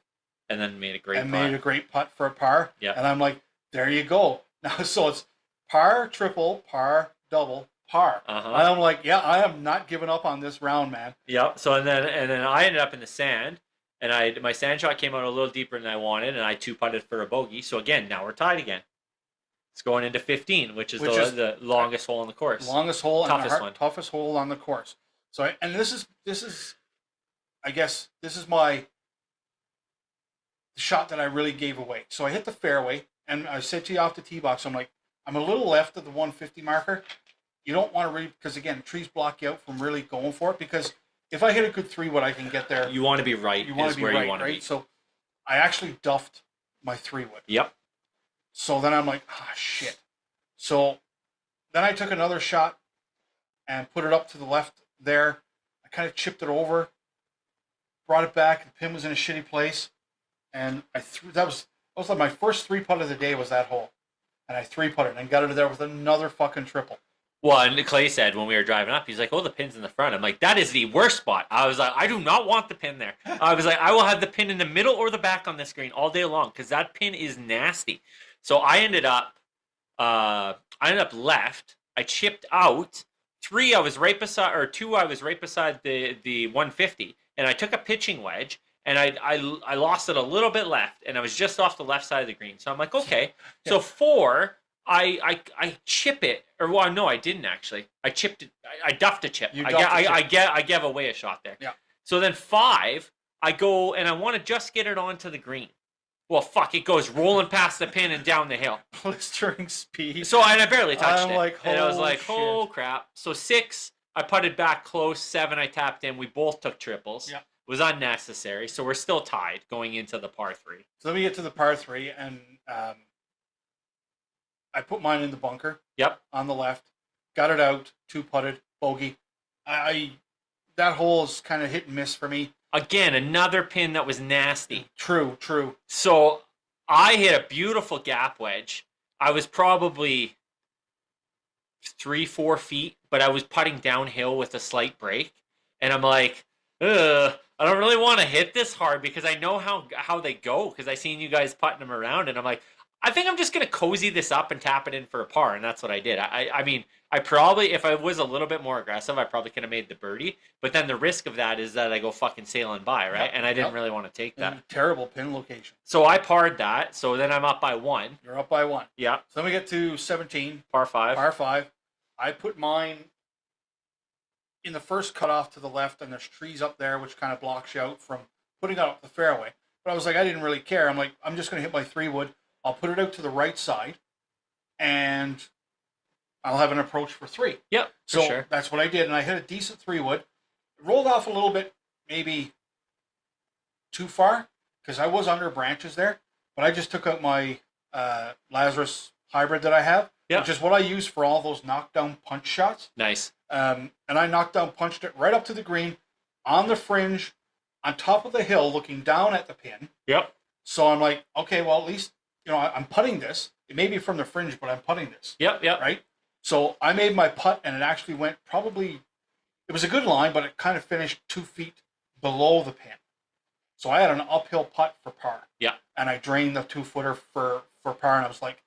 And then made a great putt. Made a great putt for a par. Yeah. And I'm like, there you go. Now, so it's par, triple, par, double, par. Uh-huh. And I'm like, yeah, I am not giving up on this round, man. Yep. So and then I ended up in the sand, and my sand shot came out a little deeper than I wanted, and I 2-putted for a bogey. So again, now we're tied again. It's going into 15, which is the longest hole on the course. Longest hole, toughest one. Toughest hole on the course. So, and this is, I guess, this is my shot that I really gave away. So I hit the fairway, and I said to you off the tee box, I'm like, I'm a little left of the 150 marker. You don't want to because again, trees block you out from really going for it. Because if I hit a good 3-wood, I can get there. You want to be right. You want to be right. So I actually duffed my 3-wood. Yep. So then I'm like, shit. So then I took another shot and put it up to the left there. I kind of chipped it over, brought it back. The pin was in a shitty place, and I threw. That was like my first 3-putt of the day was that hole, and I 3-putted and got out of there with another fucking triple. Well, and Clay said when we were driving up, he's like, "Oh, the pin's in the front." I'm like, "That is the worst spot." I was like, "I do not want the pin there." I was like, "I will have the pin in the middle or the back on this green all day long because that pin is nasty." So I ended up left. I chipped out 3. I was right beside, or 2. I was right beside the 150, and I took a pitching wedge, and I lost it a little bit left, and I was just off the left side of the green. So I'm like, okay. Yeah. So 4, I chip it, or well, no, I didn't actually. I chipped it. I duffed a chip. I gave away a shot there. Yeah. So then 5, I go and I want to just get it onto the green. Well, fuck! It goes rolling past the pin and down the hill. Blistering speed. So I barely touched it. Like, and I was like, "Oh crap!" So 6, I putted back close. 7, I tapped in. We both took triples. Yeah. It was unnecessary. So we're still tied going into the par 3. So then we get to the par 3, and I put mine in the bunker. Yep. On the left, got it out, 2-putted, bogey. That hole is kind of hit and miss for me. Again, another pin that was nasty. True. So I hit a beautiful gap wedge. I was probably 3-4 feet, but I was putting downhill with a slight break. And I'm like, I don't really want to hit this hard because I know how they go because I seen you guys putting them around. And I'm like, I think I'm just going to cozy this up and tap it in for a par. And that's what I did. I mean, I probably, if I was a little bit more aggressive, I probably could have made the birdie. But then the risk of that is that I go fucking sailing by, right? Yep. And I didn't really want to take that. Terrible pin location. So I parred that. So then I'm up by 1. You're up by 1. Yeah. So then we get to 17. Par 5. Par 5. I put mine in the first cutoff to the left, and there's trees up there, which kind of blocks you out from putting it up the fairway. But I was like, I didn't really care. I'm like, I'm just going to hit my 3-wood. I'll put it out to the right side, and I'll have an approach for 3. Yep, so sure. That's what I did, and I hit a decent 3-wood. It rolled off a little bit, maybe too far, because I was under branches there, but I just took out my Lazarus hybrid that I have, Yeah. which is what I use for all those knockdown punch shots. Nice. And I knockdown punched it right up to the green, on the fringe, on top of the hill, looking down at the pin. Yep. So I'm like, okay, well, at least, I'm putting this. It may be from the fringe, but I'm putting this. Yep. Yep. Right? So I made my putt, and it actually went probably, it was a good line, but it kind of finished 2 feet below the pin. So I had an uphill putt for par. Yeah. And I drained the 2-footer for par, and I was like,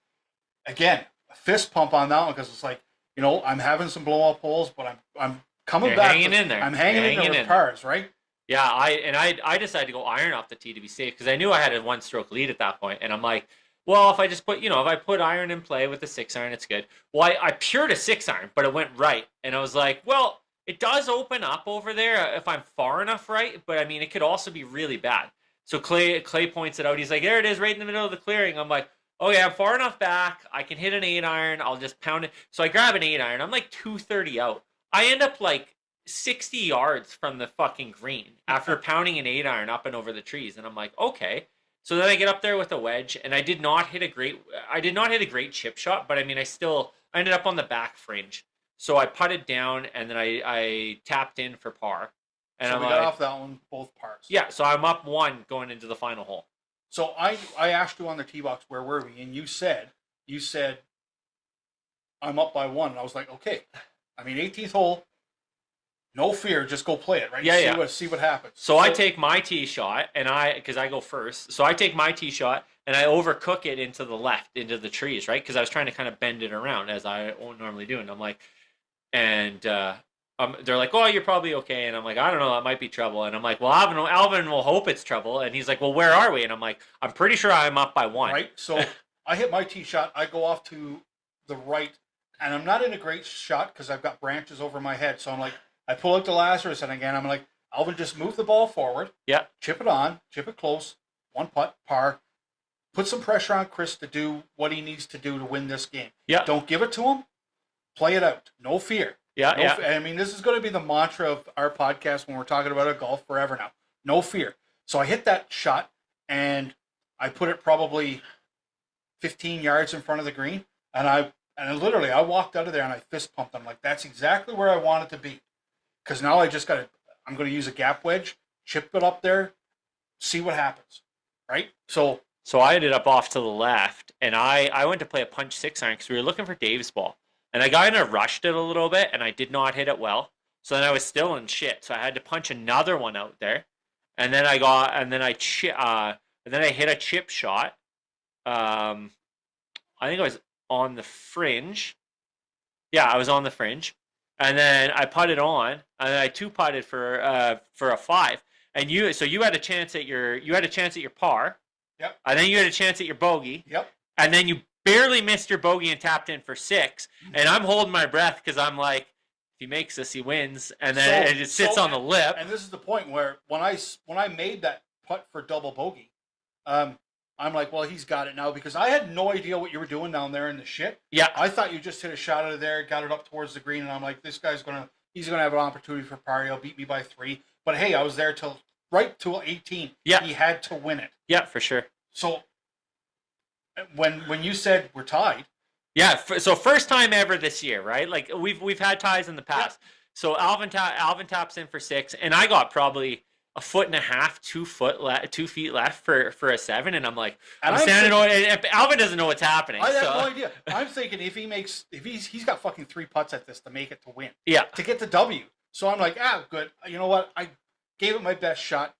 again, a fist pump on that one, because it's like, I'm having some blow up holes, but I'm coming You're back. hanging in there. I'm hanging in there with pars, right? Yeah, I decided to go iron off the tee to be safe, because I knew I had a 1-stroke lead at that point, and I'm like, well, if I just put, if I put iron in play with the 6-iron, it's good. Well, I pured a 6-iron, but it went right, and I was like, well, it does open up over there if I'm far enough right, but I mean, it could also be really bad. So Clay points it out. He's like, there it is, right in the middle of the clearing. I'm like, okay, I'm far enough back. I can hit an 8-iron. I'll just pound it. So I grab an 8-iron. I'm like 230 out. I end up like 60 yards from the fucking green after pounding an 8-iron up and over the trees. And I'm like, okay. So then I get up there with a wedge, and I did not hit a great chip shot, but I mean, I ended up on the back fringe. So I putted down, and then I tapped in for par. And so I'm we got off that one, both pars. Yeah, so I'm up 1 going into the final hole. So I asked you on the tee box, where were we? And you said, I'm up by 1. And I was like, okay. I mean, 18th hole, no fear, just go play it, right? Yeah, see what happens. So I take my tee shot, and because I go first, so I take my tee shot, and I overcook it into the left, into the trees, right? Because I was trying to kind of bend it around, as I normally do. And I'm like, they're like, oh, you're probably okay. And I'm like, I don't know, that might be trouble. And I'm like, well, Alvin will hope it's trouble. And he's like, well, where are we? And I'm like, I'm pretty sure I'm up by 1. Right? So I hit my tee shot. I go off to the right, and I'm not in a great shot because I've got branches over my head. So I'm like, I pull out the Lazarus, and again, I'm like, Alvin, just move the ball forward. Yeah. Chip it on. Chip it close. 1 putt, par. Put some pressure on Chris to do what he needs to do to win this game. Yeah. Don't give it to him. Play it out. No fear. Yeah, I mean, this is going to be the mantra of our podcast when we're talking about golf forever now. No fear. So I hit that shot, and I put it probably 15 yards in front of the green, and I walked out of there and I fist pumped. I'm like, that's exactly where I want it to be, because now I'm going to use a gap wedge, chip it up there, see what happens, right? So I ended up off to the left, and I went to play a punch 6-iron because we were looking for Dave's ball. And I kind of rushed it a little bit, and I did not hit it well. So then I was still in shit. So I had to punch another one out there, and then I hit a chip shot. I think I was on the fringe. Yeah, I was on the fringe, and then I putted on, and then I 2-putted for a 5. And you had a chance at your par. Yep. And then you had a chance at your bogey. Yep. And then you barely missed your bogey and tapped in for 6. And I'm holding my breath because I'm like, if he makes this, he wins. And then it just sits on the lip. And this is the point where when I made that putt for double bogey, I'm like, well, he's got it now, because I had no idea what you were doing down there in the shit. Yeah. I thought you just hit a shot out of there, got it up towards the green, and I'm like, this guy's he's gonna have an opportunity for par. He'll beat me by 3. But hey, I was there till 18. Yeah. He had to win it. Yeah, for sure. So when you said we're tied. Yeah, so first time ever this year, right? Like we've had ties in the past. Yeah. So Alvin taps in for 6, and I got probably a 1.5 2 feet left for a 7, and I'm like, I'm standing on, and Alvin doesn't know what's happening. I have no idea. I'm thinking if he's got fucking 3 putts at this to make it to win. Yeah. To get the W. So I'm like, good. You know what? I gave it my best shot.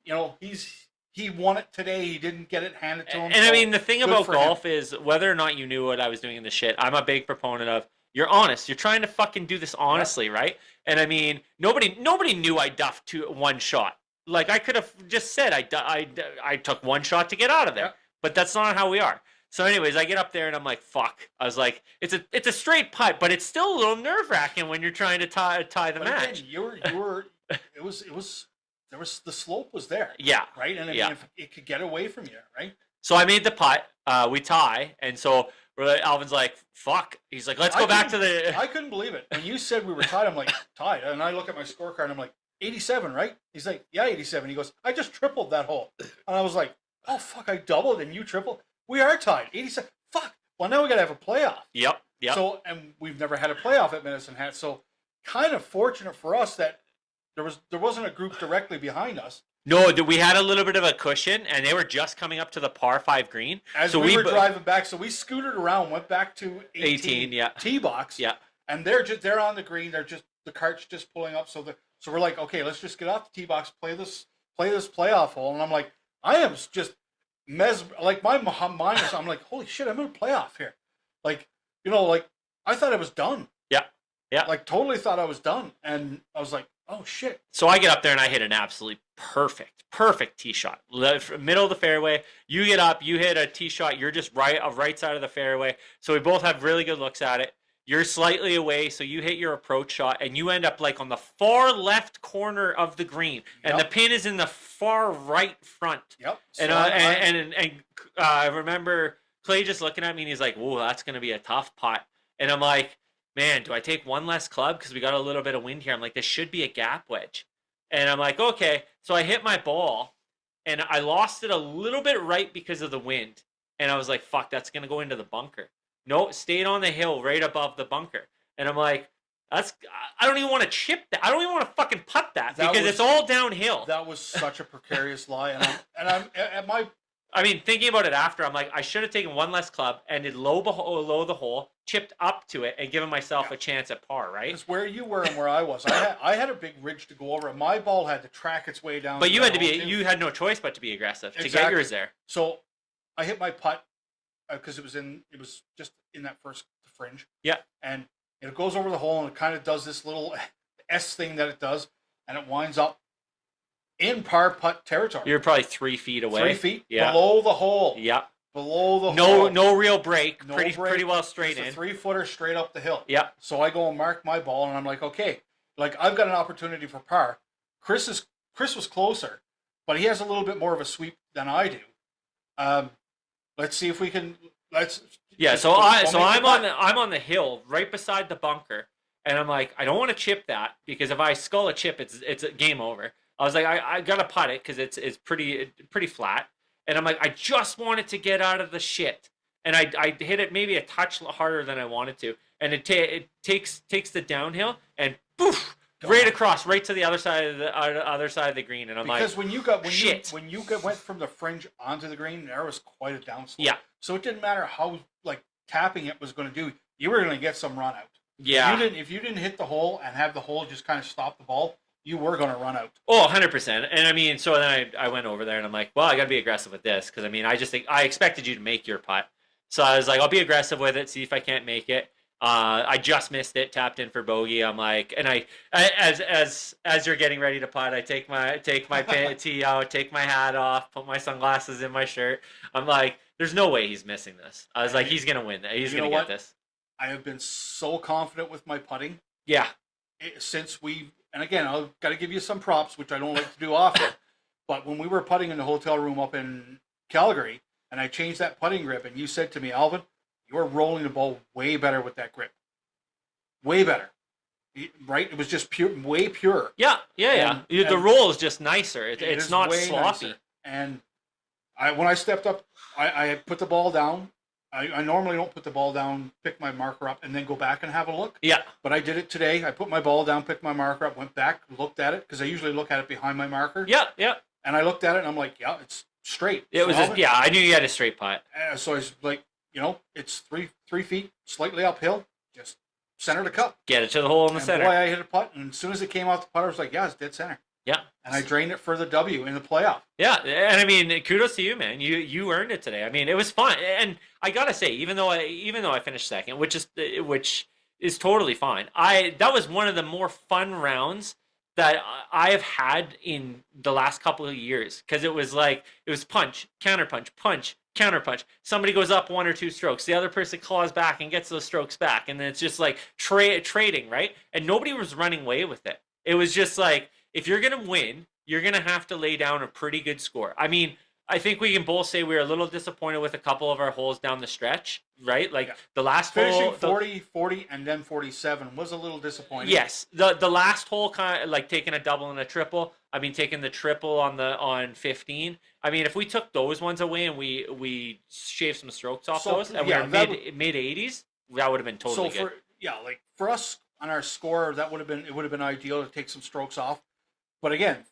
He won it today. He didn't get it handed to him. And I mean, the thing about golf is, whether or not you knew what I was doing in the shit, I'm a big proponent of, you're honest. You're trying to fucking do this honestly, right? And I mean, nobody knew I duffed 1 shot. Like, I could have just said I took 1 shot to get out of there. Yeah. But that's not how we are. So anyways, I get up there and I'm like, fuck. I was like, it's a straight putt, but it's still a little nerve-wracking when you're trying to tie the match. Again, the slope was there. Yeah. Right? And I mean, if it could get away from you, right? So I made the putt. We tie. And so Alvin's like, fuck. He's like, let's go back to the... I couldn't believe it. When you said we were tied, I'm like, tied. And I look at my scorecard and I'm like, 87, right? He's like, yeah, 87. He goes, I just tripled that hole. And I was like, oh, fuck, I doubled and you tripled. We are tied. 87. Fuck. Well, now we got to have a playoff. Yep. Yep. So, and we've never had a playoff at Medicine Hat. So, kind of fortunate for us that there wasn't a group directly behind us. No, we had a little bit of a cushion, and they were just coming up to the par 5 green. As so we were driving back, so we scooted around, went back to 18 yeah. tee box, yeah, and they're on the green. They're just the cart's just pulling up. So we're like, okay, let's just get off the tee box, play this playoff hole, and I'm like, I am just like my mind is. I'm like, holy shit, I'm in a playoff here. Like, like I thought I was done. Yeah. Like totally thought I was done, and I was like, oh shit. So I get up there and I hit an absolutely perfect tee shot, middle of the fairway. You get up, you hit a tee shot. You're just right side of the fairway. So we both have really good looks at it. You're slightly away, so you hit your approach shot, and you end up like on the far left corner of the green, and the pin is in the far right front. Yep. So and I remember Clay just looking at me, and he's like, "Whoa, that's gonna be a tough putt." And I'm like, man, do I take one less club because we got a little bit of wind here? I'm like, this should be a gap wedge. And I'm like, okay. So I hit my ball, and I lost it a little bit right because of the wind. And I was like, fuck, that's going to go into the bunker. No, it stayed on the hill right above the bunker. And I'm like, I don't even want to chip that. I don't even want to fucking putt that because it's all downhill. That was such a precarious lie. And I'm at my... I mean, thinking about it after, I'm like, I should have taken one less club, ended low the hole, chipped up to it, and given myself a chance at par, right? Because where you were and where I was, I had a big ridge to go over, and my ball had to track its way down. But you had no choice but to be aggressive to get yours there. So I hit my putt because it was just in that first fringe. Yeah. And it goes over the hole, and it kind of does this little S thing that it does, and it winds up in par putt territory. You're probably 3 feet away. 3 feet below the hole. Yeah. Below the hole. No real break. No pretty well straight in. It's a 3-footer straight up the hill. Yeah. So I go and mark my ball, and I'm like, okay, like I've got an opportunity for par. Chris was closer, but he has a little bit more of a sweep than I do. Let's see if we can. So I'm on the hill right beside the bunker, and I'm like, I don't want to chip that because if I skull a chip, it's a game over. I was like, I gotta putt it because it's pretty flat, and I'm like, I just want it to get out of the shit, and I hit it maybe a touch harder than I wanted to, and it takes the downhill and poof, right across, right to the other side of the green, and I'm like, because when you went from the fringe onto the green, there was quite a downslope. Yeah. So it didn't matter how like tapping it was going to do, you were going to get some run out. Yeah. If you didn't hit the hole and have the hole just kind of stop the ball, you were going to run out. Oh, 100%. And I mean, so then I went over there and I'm like, well, I got to be aggressive with this because I mean, I expected you to make your putt. So I was like, I'll be aggressive with it, see if I can't make it. I just missed it, tapped in for bogey. I'm like, and I as you're getting ready to putt, I take my tee out, take my hat off, put my sunglasses in my shirt. I'm like, there's no way he's missing this. I was like, he's gonna win. He's gonna get this. I have been so confident with my putting. Yeah. And again, I've got to give you some props, which I don't like to do often. But when we were putting in the hotel room up in Calgary, and I changed that putting grip, and you said to me, Alvin, you're rolling the ball way better with that grip. Way better. Right? It was just pure, way pure. Yeah. The roll is just nicer. It's not sloppy. Nicer. And when I stepped up, I put the ball down. I normally don't put the ball down, pick my marker up, and then go back and have a look. Yeah. But I did it today. I put my ball down, picked my marker up, went back, looked at it, because I usually look at it behind my marker. Yeah. And I looked at it, and I'm like, yeah, it's straight. It was I knew you had a straight putt. So I was like, it's 3 feet, slightly uphill, just center the cup. Get it to the hole in the center. Boy, I hit a putt, and as soon as it came off the putt, I was like, yeah, it's dead center. Yeah. And I drained it for the W in the playoff. Yeah, and I mean, kudos to you, man. You earned it today. I mean, it was fun, and I gotta say, even though I finished second, which is totally fine. That was one of the more fun rounds that I have had in the last couple of years because it was punch, counterpunch, punch, counterpunch. Somebody goes up 1 or 2 strokes, the other person claws back and gets those strokes back, and then it's just like trading, right? And nobody was running away with it. It was just like, if you're going to win, you're going to have to lay down a pretty good score. I mean, I think we can both say we were a little disappointed with a couple of our holes down the stretch, right? Like the last finishing hole, 40, and then 47 was a little disappointing. Yes, the last hole kind of like taking a double and a triple. I mean, taking the triple on 15. I mean, if we took those ones away and we shaved some strokes off those, and we were mid 80s, that would have been totally So good. like for us on our score, that would have been, it would have been ideal to take some strokes off. But again,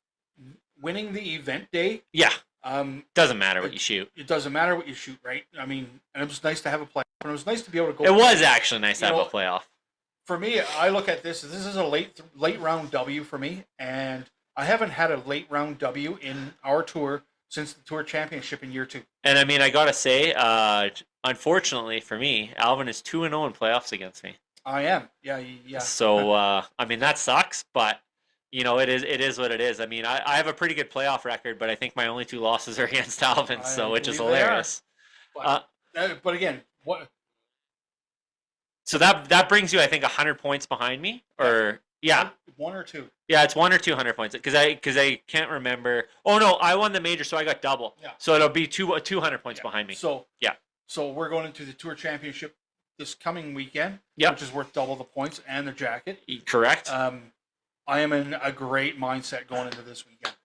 winning the event day, Yeah, um, doesn't matter what it, you shoot. it doesn't matter what you shoot, right? I mean, and it was nice to have a play, and it was nice to be able to go. It was play. actually nice to You have a know, playoff. for me, I look at this. This is a late round W for me, and I haven't had a late round W in our tour since the tour championship in year 2. And I mean, I gotta say, unfortunately for me, Alvin is 2-0 in playoffs against me. I am, yeah. So I mean that sucks, but it is what it is. I mean, I have a pretty good playoff record, but I think my only 2 losses are against Alvin, so which is hilarious. But, but again, what? So that brings you, I think, 100 points behind me, or yeah, 1 or 2. yeah, it's 1 or 200 points because I can't remember. Oh no, I won the major, so I got double. Yeah. So it'll be 200 points behind me. So yeah. So we're going into the tour championship this coming weekend, Yep. which is worth double the points and the jacket. Correct. I am in a great mindset going into this weekend.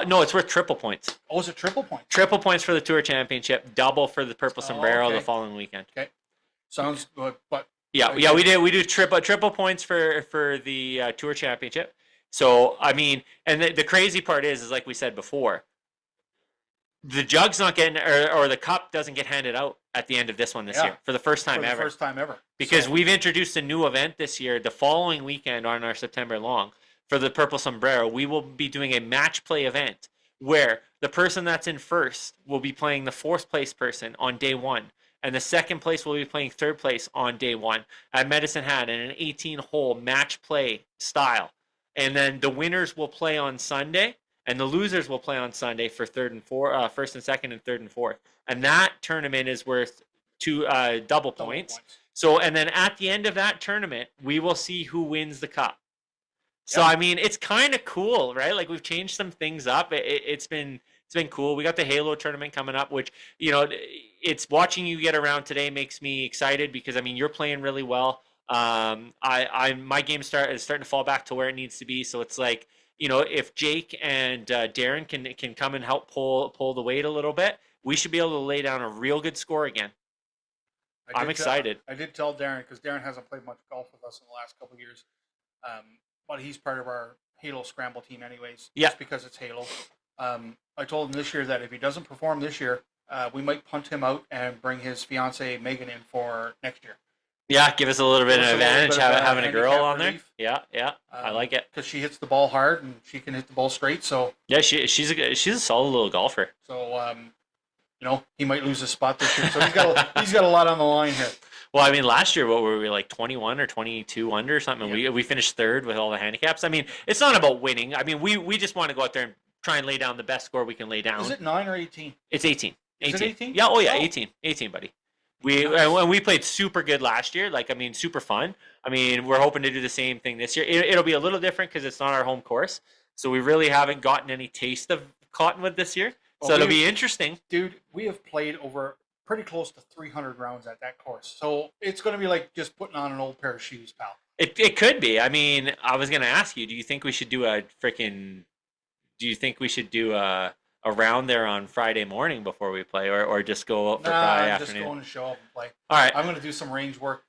No, it's worth triple points. Oh, is it triple points? Triple points for the tour championship, double for the purple sombrero okay. the following weekend. Okay, sounds good. But yeah, we do triple points for the tour championship. So I mean, and the crazy part is like we said before, the jug's not getting, or the cup doesn't get handed out at the end of this one this year for the first time ever. First time ever. Because we've introduced a new event this year. The following weekend on our September long for the purple sombrero, we will be doing a match play event where the person that's in first will be playing the 4th place person on day 1. And the 2nd place will be playing 3rd place on day 1 at Medicine Hat in an 18-hole match play style. And then the winners will play on Sunday, and the losers will play on Sunday for first and 2nd and 3rd and 4th. And that tournament is worth double points. So, and then at the end of that tournament, we will see who wins the cup. So, I mean, it's kind of cool, right? Like we've changed some things up. It's been cool. We got the Halo tournament coming up, which it's watching you get around today makes me excited because I mean you're playing really well. My game is starting to fall back to where it needs to be. So it's like if Jake and Darren can come and help pull the weight a little bit, we should be able to lay down a real good score again. I'm excited. I did tell Darren because Darren hasn't played much golf with us in the last couple of years, but he's part of our Halo Scramble team anyways. Yeah. Just because it's Halo. I told him this year that if he doesn't perform this year, we might punt him out and bring his fiance Megan in for next year. Yeah, give us a little bit of an advantage having a girl on there. Yeah, I like it because she hits the ball hard and she can hit the ball straight. So yeah, she's a solid little golfer. So he might lose his spot this year. So he's got a lot on the line here. Well, I mean, last year, what were we, like 21 or 22 under or something? Yeah. We finished 3rd with all the handicaps. I mean, it's not about winning. I mean, we just want to go out there and try and lay down the best score we can lay down. Is it 9 or 18? It's 18. Is it 18? Yeah, 18, buddy. We played super good last year. Like, I mean, super fun. I mean, we're hoping to do the same thing this year. It'll be a little different because it's not our home course. So we really haven't gotten any taste of Cottonwood this year. So it'll be interesting. Dude, we have played over pretty close to 300 rounds at that course. So it's going to be like just putting on an old pair of shoes, pal. It could be. I mean, I was going to ask you, do you think we should do a round there on Friday morning before we play or just go out for Friday afternoon? Just going to show up and play. All right. I'm going to do some range work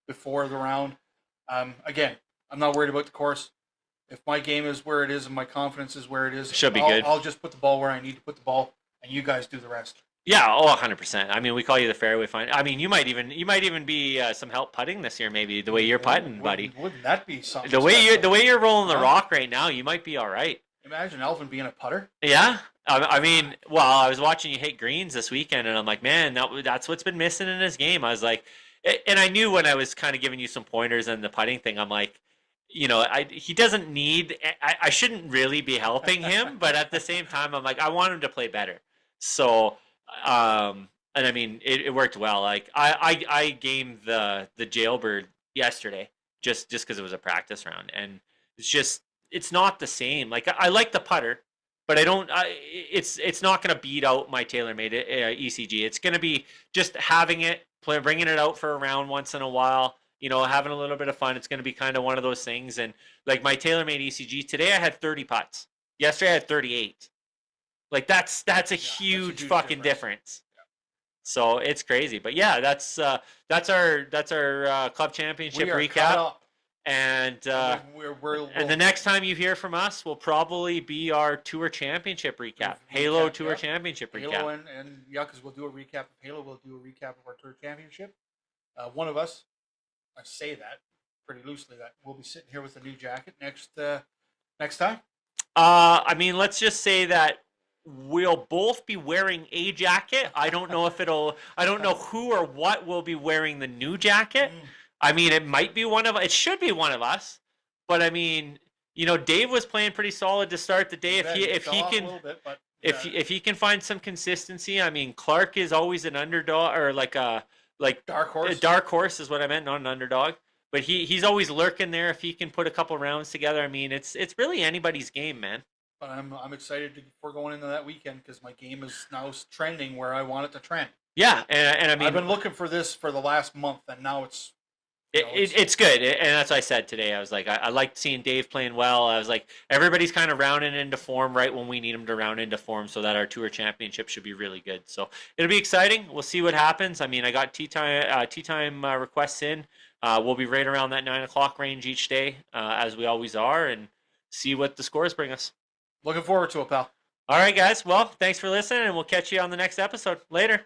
before the round. Again, I'm not worried about the course. If my game is where it is and my confidence is where it is, should be good. I'll just put the ball where I need to put the ball, and you guys do the rest. Yeah, 100%. I mean, we call you the fairway finder. I mean, you might even be some help putting this year, maybe the way you're putting, buddy. Wouldn't that be something? The way you're rolling the rock right now, you might be all right. Imagine Alvin being a putter. Yeah, I mean, well, I was watching you hit greens this weekend, and I'm like, man, that's what's been missing in his game. I was like, and I knew when I was kind of giving you some pointers and the putting thing, I'm like, he doesn't need. I shouldn't really be helping him, but at the same time, I'm like, I want him to play better. So, and I mean, it worked well. Like I gamed the jailbird yesterday just because it was a practice round, and it's not the same. Like I like the putter, but I don't. It's not going to beat out my TaylorMade ECG. It's going to be just having it, bringing it out for a round once in a while. Having a little bit of fun. It's going to be kind of one of those things. And like my TaylorMade ECG today, I had 30 putts. Yesterday, I had 38. Like that's a huge fucking difference. Yeah. So it's crazy. But yeah, that's our club championship We are caught recap. up. And We're the next time you hear from us will probably be our Tour Championship recap, Halo Tour Championship Halo recap. and yeah, because we'll do a recap of Halo. We'll do a recap of our Tour Championship. One of us, I say that pretty loosely, that we'll be sitting here with a new jacket next time. I mean, let's just say that we'll both be wearing a jacket. I don't know if it'll. I don't know who or what will be wearing the new jacket. I mean, it might be one of. It should be one of us. But I mean, Dave was playing pretty solid to start the day. If he can. If he can find some consistency, I mean, Clark is always an underdog, or like dark horse. A dark horse is what I meant, not an underdog. But he's always lurking there if he can put a couple rounds together. I mean, it's really anybody's game, man. But I'm excited for going into that weekend because my game is now trending where I want it to trend. Yeah, and I mean, I've been looking for this for the last month, and now it's it's good. And that's what I said today. I was like, I liked seeing Dave playing well. I was like, everybody's kind of rounding into form right when we need them to round into form, so that our Tour Championship should be really good. So it'll be exciting. We'll see what happens. I mean, I got tea time requests in. We'll be right around that 9 o'clock range each day, as we always are, and see what the scores bring us. Looking forward to it, pal. All right, guys. Well, thanks for listening, and we'll catch you on the next episode. Later.